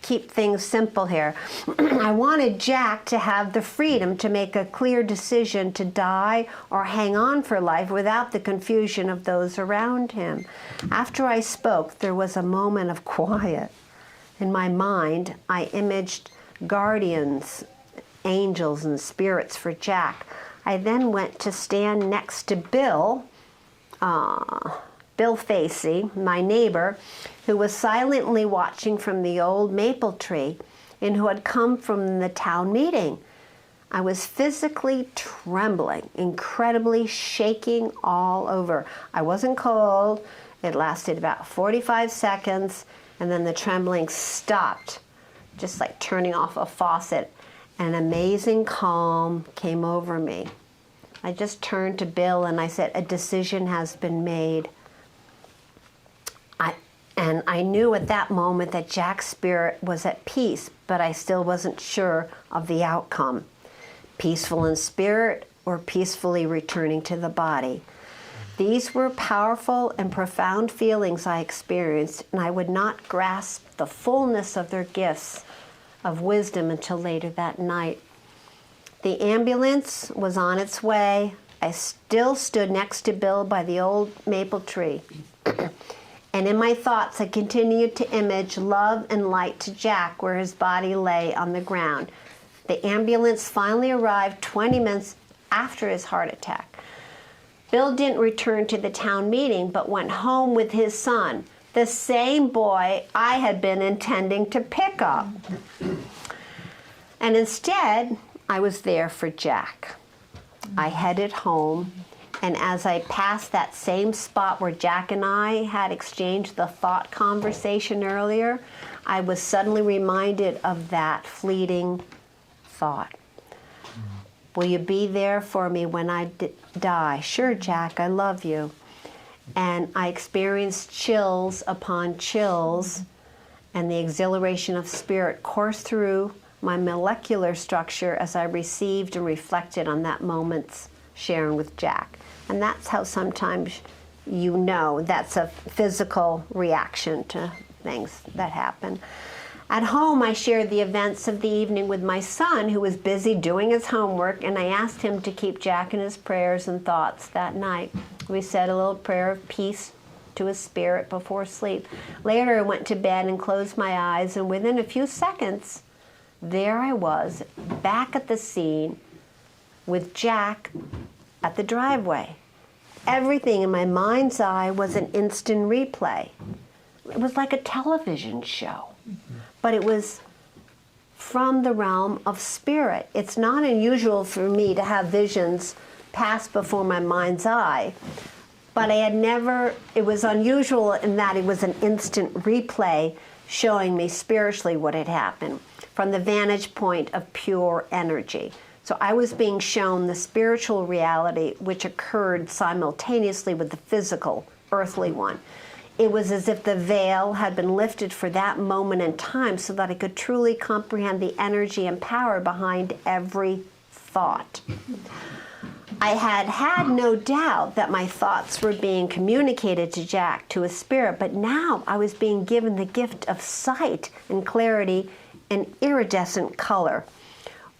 keep things simple here. I wanted Jack to have the freedom to make a clear decision to die or hang on for life without the confusion of those around him. After I spoke, there was a moment of quiet. In my mind, I imaged guardians, angels and spirits for Jack. I then went to stand next to Bill Facey, my neighbor, who was silently watching from the old maple tree and who had come from the town meeting. I was physically trembling, incredibly shaking all over. I wasn't cold. It lasted about 45 seconds, and then the trembling stopped, just like turning off a faucet. An amazing calm came over me. I just turned to Bill and I said, "A decision has been made." And I knew at that moment that Jack's spirit was at peace, but I still wasn't sure of the outcome. Peaceful in spirit or peacefully returning to the body. These were powerful and profound feelings I experienced, and I would not grasp the fullness of their gifts of wisdom until later that night. The ambulance was on its way. I still stood next to Bill by the old maple tree. And in my thoughts, I continued to image love and light to Jack where his body lay on the ground. The ambulance finally arrived 20 minutes after his heart attack. Bill didn't return to the town meeting, but went home with his son, the same boy I had been intending to pick up. And instead, I was there for Jack. I headed home, and as I passed that same spot where Jack and I had exchanged the thought conversation earlier, I was suddenly reminded of that fleeting thought. "Will you be there for me when I die?" "Sure, Jack, I love you." And I experienced chills upon chills, and the exhilaration of spirit coursed through my molecular structure as I received and reflected on that moment's sharing with Jack. And that's how sometimes you know that's a physical reaction to things that happen. At home, I shared the events of the evening with my son, who was busy doing his homework, and I asked him to keep Jack in his prayers and thoughts that night. We said a little prayer of peace to a spirit before sleep. Later, I went to bed and closed my eyes, and within a few seconds, there I was, back at the scene with Jack at the driveway. Everything in my mind's eye was an instant replay. It was like a television show, but it was from the realm of spirit. It's not unusual for me to have visions pass before my mind's eye, but it was unusual in that it was an instant replay showing me spiritually what had happened from the vantage point of pure energy. So I was being shown the spiritual reality which occurred simultaneously with the physical, earthly one. It was as if the veil had been lifted for that moment in time so that I could truly comprehend the energy and power behind every thought. I had no doubt that my thoughts were being communicated to Jack, to a spirit, but now I was being given the gift of sight and clarity and iridescent color.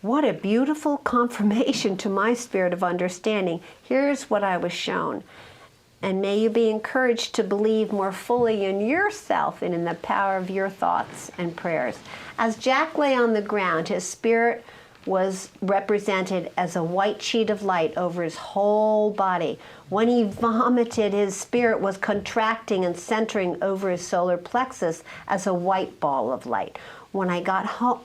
What a beautiful confirmation to my spirit of understanding. Here's what I was shown. And may you be encouraged to believe more fully in yourself and in the power of your thoughts and prayers. As Jack lay on the ground, his spirit was represented as a white sheet of light over his whole body. When he vomited, his spirit was contracting and centering over his solar plexus as a white ball of light. When I got home,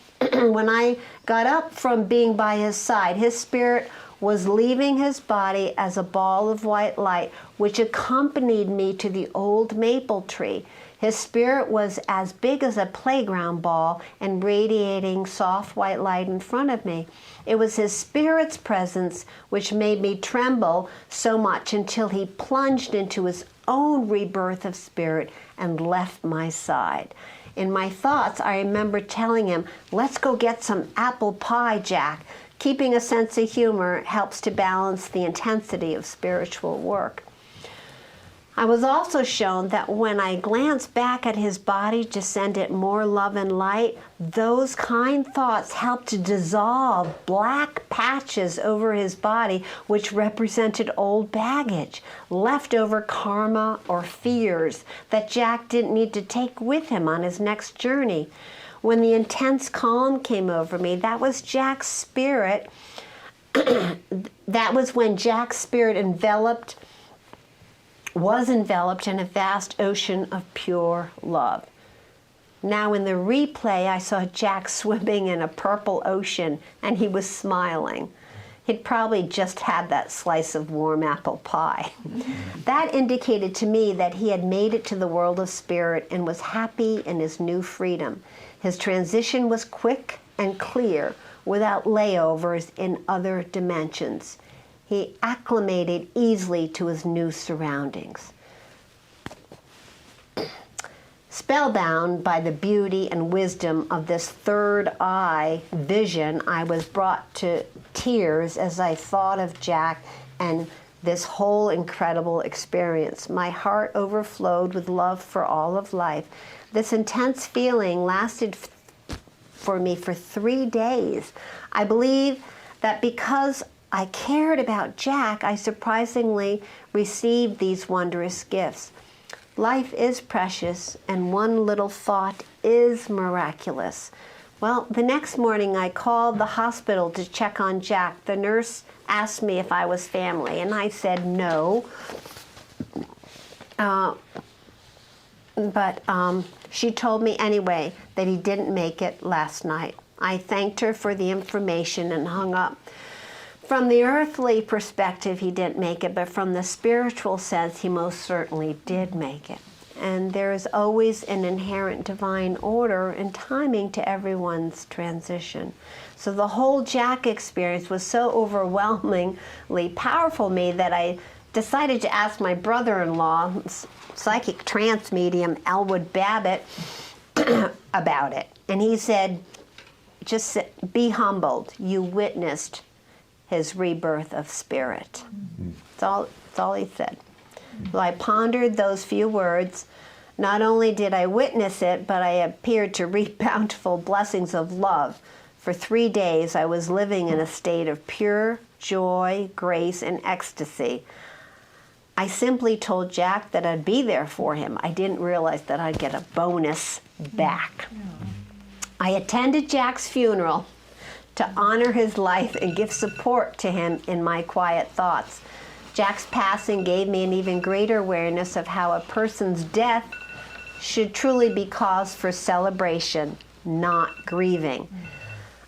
when I got up from being by his side, his spirit was leaving his body as a ball of white light, which accompanied me to the old maple tree. His spirit was as big as a playground ball and radiating soft white light in front of me. It was his spirit's presence which made me tremble so much until he plunged into his own rebirth of spirit and left my side. In my thoughts, I remember telling him, "Let's go get some apple pie, Jack." Keeping a sense of humor helps to balance the intensity of spiritual work. I was also shown that when I glanced back at his body to send it more love and light, those kind thoughts helped to dissolve black patches over his body, which represented old baggage, leftover karma or fears that Jack didn't need to take with him on his next journey. When the intense calm came over me, that was Jack's spirit. That was when Jack's spirit was enveloped in a vast ocean of pure love. Now in the replay, I saw Jack swimming in a purple ocean, and he was smiling. He'd probably just had that slice of warm apple pie. That indicated to me that he had made it to the world of spirit and was happy in his new freedom. His transition was quick and clear, without layovers in other dimensions. He acclimated easily to his new surroundings. Spellbound by the beauty and wisdom of this third eye vision, I was brought to tears as I thought of Jack and this whole incredible experience. My heart overflowed with love for all of life. This intense feeling lasted for me for 3 days. I believe that because I cared about Jack, I surprisingly received these wondrous gifts. Life is precious, and one little thought is miraculous. Well, the next morning I called the hospital to check on Jack. The nurse asked me if I was family, and I said no. But she told me anyway that he didn't make it last night. I thanked her for the information and hung up. From the earthly perspective, he didn't make it, but from the spiritual sense, he most certainly did make it. And there is always an inherent divine order and timing to everyone's transition. So the whole Jack experience was so overwhelmingly powerful to me that I decided to ask my brother-in-law, psychic trance medium Elwood Babbitt, about it. And he said, just be humbled. You witnessed his rebirth of spirit. That's all he said. So I pondered those few words. Not only did I witness it, but I appeared to reap bountiful blessings of love. For 3 days, I was living in a state of pure joy, grace, and ecstasy. I simply told Jack that I'd be there for him. I didn't realize that I'd get a bonus back. I attended Jack's funeral to honor his life and give support to him in my quiet thoughts. Jack's passing gave me an even greater awareness of how a person's death should truly be cause for celebration, not grieving.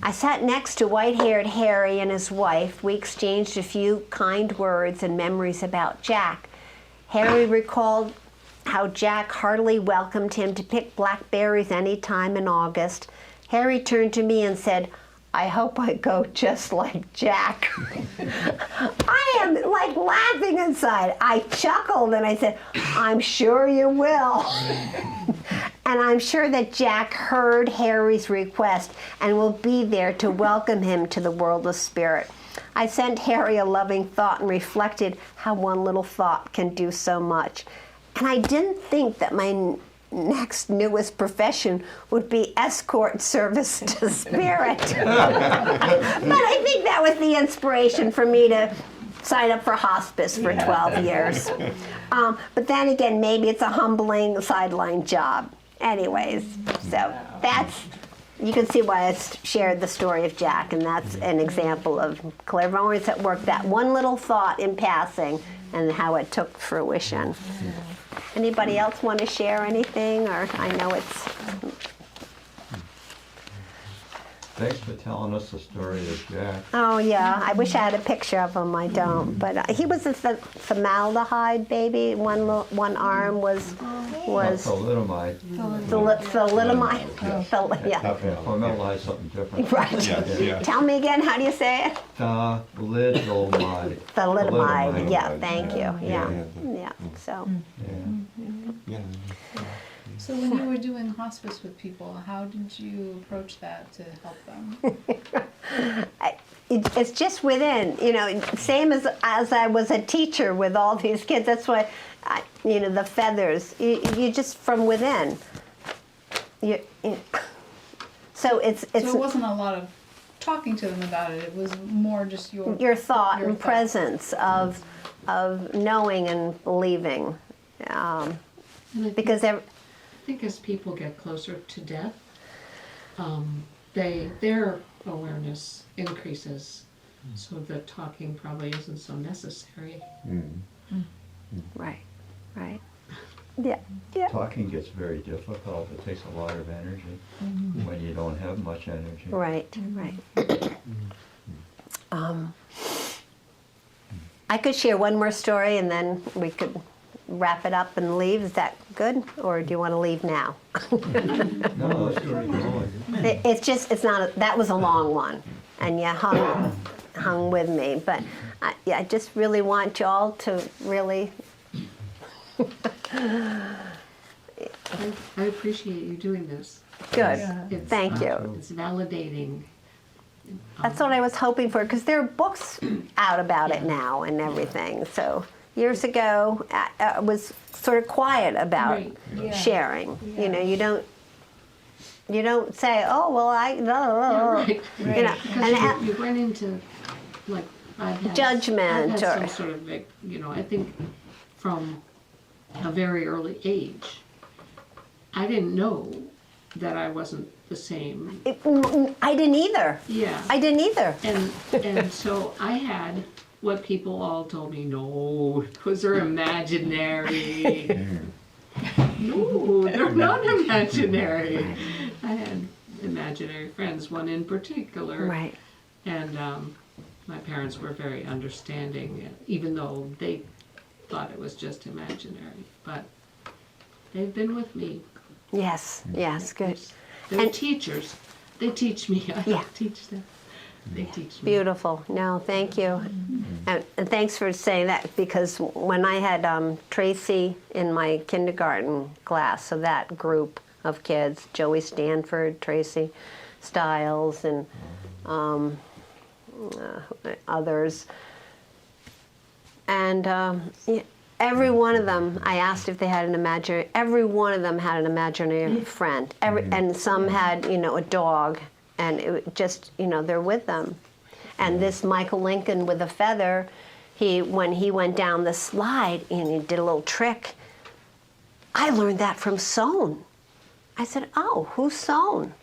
I sat next to white-haired Harry and his wife. We exchanged a few kind words and memories about Jack. Harry recalled how Jack heartily welcomed him to pick blackberries any time in August. Harry turned to me and said, "I hope I go just like Jack." I am like laughing inside. I chuckled and I said, "I'm sure you will." And I'm sure that Jack heard Harry's request and will be there to welcome him to the world of spirit. I sent Harry a loving thought and reflected how one little thought can do so much. And I didn't think that my next newest profession would be escort service to spirit. But I think that was the inspiration for me to sign up for hospice for 12 years. But then again, maybe it's a humbling sideline job. Anyways, so that's, you can see why I shared the story of Jack, and that's an example of clairvoyance at work, that one little thought in passing and how it took fruition. Anybody else want to share anything? Or I know it's... Thanks for telling us the story of Jack. Oh yeah, I wish I had a picture of him. I don't, but he was a formaldehyde baby. One arm was Thalidomide. thalidomide. Yeah. Formalize something different. Right. Yeah. Tell me again. How do you say it? Thalidomide. Thalidomide. Yeah. Thank you. Yeah. Yeah. So. Yeah. So when you were doing hospice with people, how did you approach that to help them? It's just within, same as I was a teacher with all these kids. That's why, the feathers, you just from within. So it's So it wasn't a lot of talking to them about it. It was more just your thought your and presence of knowing and believing, And I because think as people get closer to death, their awareness increases, so the talking probably isn't so necessary. right, yeah. Talking gets very difficult. It takes a lot of energy when you don't have much energy. Right. I could share one more story and then we could wrap it up and leave. Is that good? Or do you want to leave now? No, let's keep going. It's not, that was a long one and you hung with me. But I just really want you all to really... I appreciate you doing this. Good. It's, Thank you. It's validating. That's what I was hoping for, because there are books out about it now and everything. So years ago, I was sort of quiet about Right. sharing. You don't say, "Oh well, Right. and Because you run into, like, I've had Judgment some or- sort of, I think from a very early age, I didn't know that I wasn't the same. I didn't either. Yeah. I didn't either. And so I had what people all told me, no, because they're imaginary. No, they're not imaginary. I had imaginary friends, one in particular. Right. And my parents were very understanding, even though they thought it was just imaginary. But they've been with me. Yes. Good. They're And- teachers. They teach me. I Yeah. don't teach them. They teach me. Beautiful. No, thank you. And thanks for saying that, because when I had Tracy in my kindergarten class, so that group of kids, Joey Stanford, Tracy Stiles, and others, and every one of them, I asked if they had an imaginary, every one of them had an imaginary friend. And some had, a dog, and it just, they're with them. And this Michael Lincoln with a feather, when he went down the slide and he did a little trick, I learned that from Sohn. I said, oh, who's Sohn?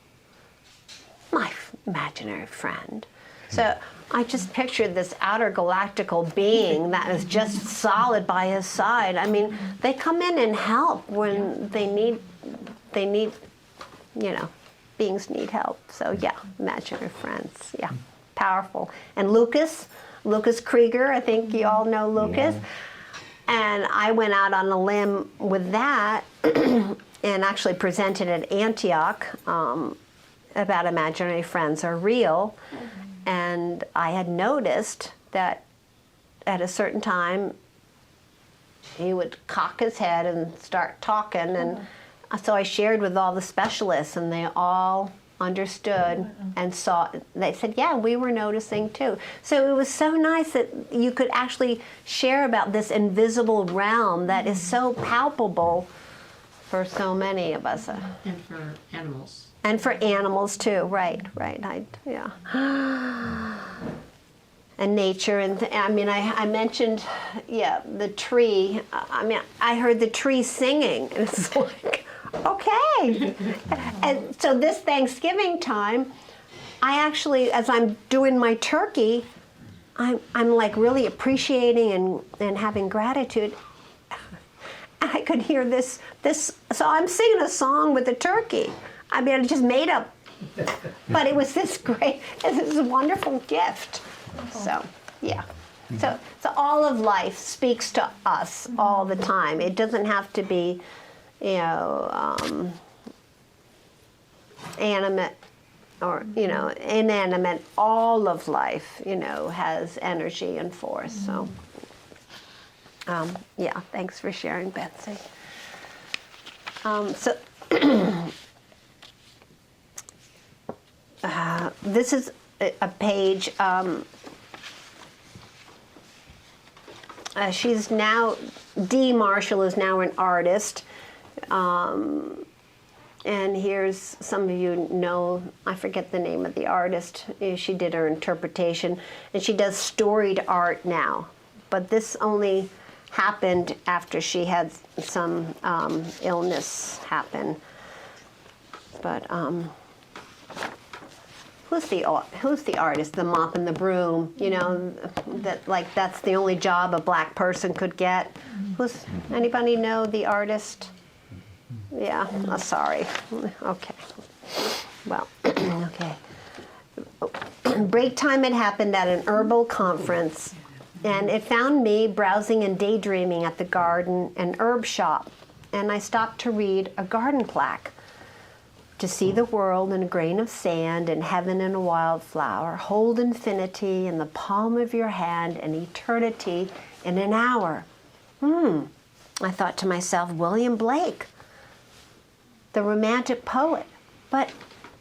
My imaginary friend. So I just pictured this outer galactical being that is just solid by his side. I mean, they come in and help when they need, beings need help. So yeah, imaginary friends, yeah, powerful. And Lucas Krieger, I think you all know Lucas. Yeah. And I went out on a limb with that and actually presented at Antioch about imaginary friends are real. And I had noticed that at a certain time, he would cock his head and start talking. And so I shared with all the specialists, and they all understood and saw. They said, yeah, we were noticing too. So it was so nice that you could actually share about this invisible realm that is so palpable for so many of us. And for animals. And for animals too, right. Yeah. And nature, and I mentioned, the tree. I heard the tree singing, and it's like, okay. And so this Thanksgiving time, I actually, as I'm doing my turkey, I'm like really appreciating and having gratitude. I could hear this, so I'm singing a song with the turkey. I just made up, but it was this wonderful gift. So, yeah. So all of life speaks to us all the time. It doesn't have to be, animate or, inanimate. All of life, has energy and force. So, thanks for sharing, Betsy. This is a page. She's now, Dee Marshall is now an artist. And here's, some of you know, I forget the name of the artist. She did her interpretation. And she does storied art now. But this only happened after she had some illness happen. But who's the artist? The mop and the broom, that's the only job a black person could get. Anybody know the artist? Yeah, sorry. Okay. Well, okay. Break time had happened at an herbal conference, and it found me browsing and daydreaming at the garden and herb shop, and I stopped to read a garden plaque. To see the world in a grain of sand and heaven in a wildflower, hold infinity in the palm of your hand and eternity in an hour. I thought to myself, William Blake, the romantic poet, but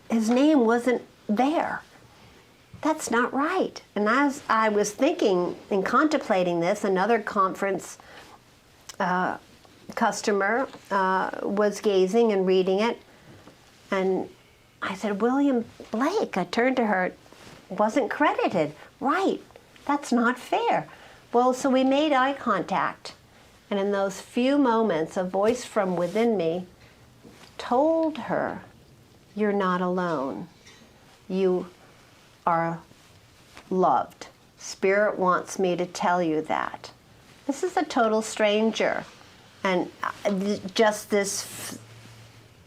his name wasn't there. That's not right. And as I was thinking and contemplating this, another conference customer was gazing and reading it. And I said, William Blake. I turned to her, wasn't credited. Right, that's not fair. Well, so we made eye contact. And in those few moments, a voice from within me told her, you're not alone. You are loved. Spirit wants me to tell you that. This is a total stranger. And just this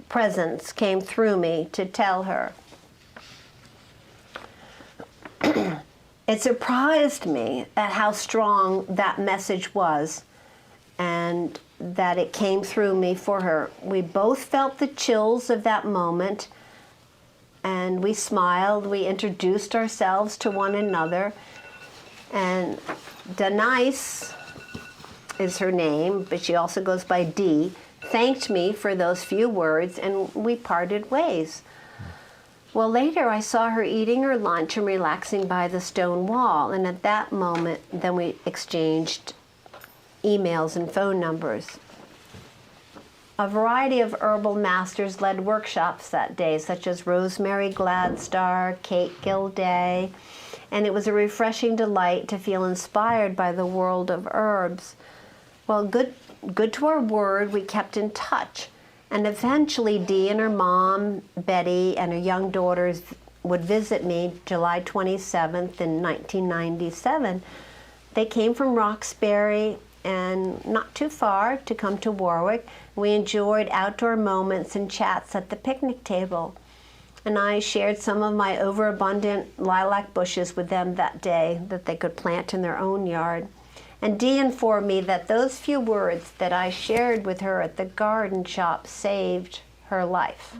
presence came through me to tell her. It surprised me at how strong that message was and that it came through me for her. We both felt the chills of that moment, and we smiled. We introduced ourselves to one another, and Denise is her name, but she also goes by Dee, thanked me for those few words, and we parted ways. Well, later I saw her eating her lunch and relaxing by the stone wall, and at that moment, then we exchanged emails and phone numbers. A variety of herbal masters led workshops that day, such as Rosemary Gladstar, Kate Gilday, and it was a refreshing delight to feel inspired by the world of herbs. Well, good to our word, we kept in touch. And eventually Dee and her mom, Betty, and her young daughters would visit me July 27th in 1997. They came from Roxbury and not too far to come to Warwick. We enjoyed outdoor moments and chats at the picnic table. And I shared some of my overabundant lilac bushes with them that day that they could plant in their own yard. And Dee informed me that those few words that I shared with her at the garden shop saved her life.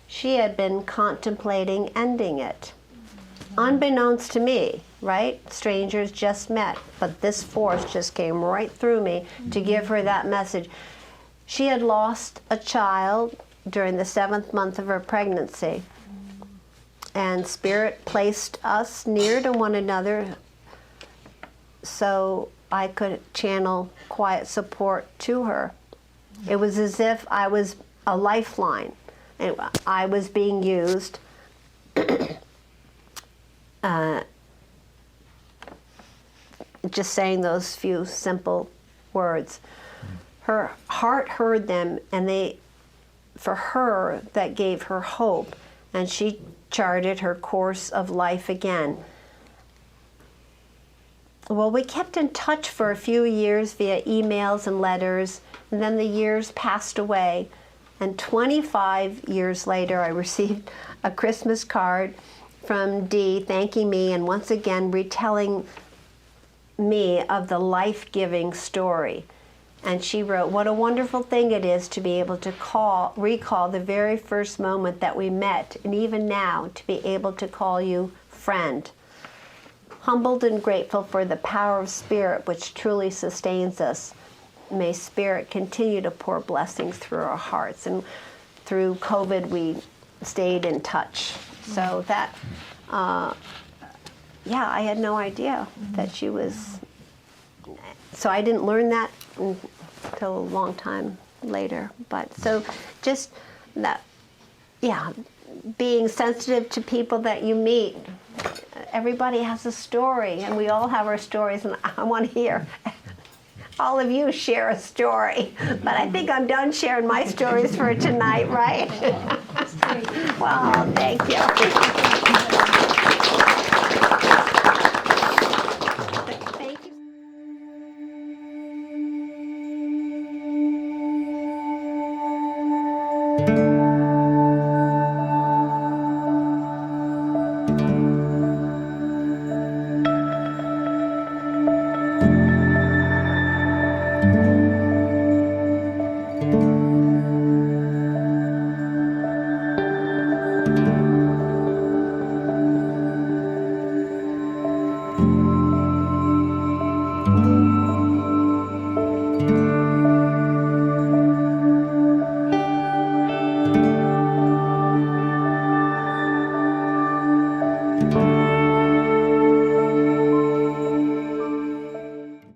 She had been contemplating ending it. Unbeknownst to me, right? Strangers just met, but this force just came right through me to give her that message. She had lost a child during the 7th month of her pregnancy, and Spirit placed us near to one another so I could channel quiet support to her. It was as if I was a lifeline. I was being used. Just saying those few simple words. Her heart heard them, and for her, that gave her hope, and she charted her course of life again. Well, we kept in touch for a few years via emails and letters, and then the years passed away. And 25 years later, I received a Christmas card from Dee thanking me and once again retelling me of the life-giving story. And she wrote, "What a wonderful thing it is to be able to recall the very first moment that we met, and even now to be able to call you friend. Humbled and grateful for the power of Spirit which truly sustains us. May Spirit continue to pour blessings through our hearts." And through COVID, we stayed in touch. So that, yeah, I had no idea that she was, so I didn't learn that until a long time later. But so just that, yeah, being sensitive to people that you meet. Everybody has a story, and we all have our stories, and I want to hear all of you share a story. But I think I'm done sharing my stories for tonight, right? Well, thank you. Thank you.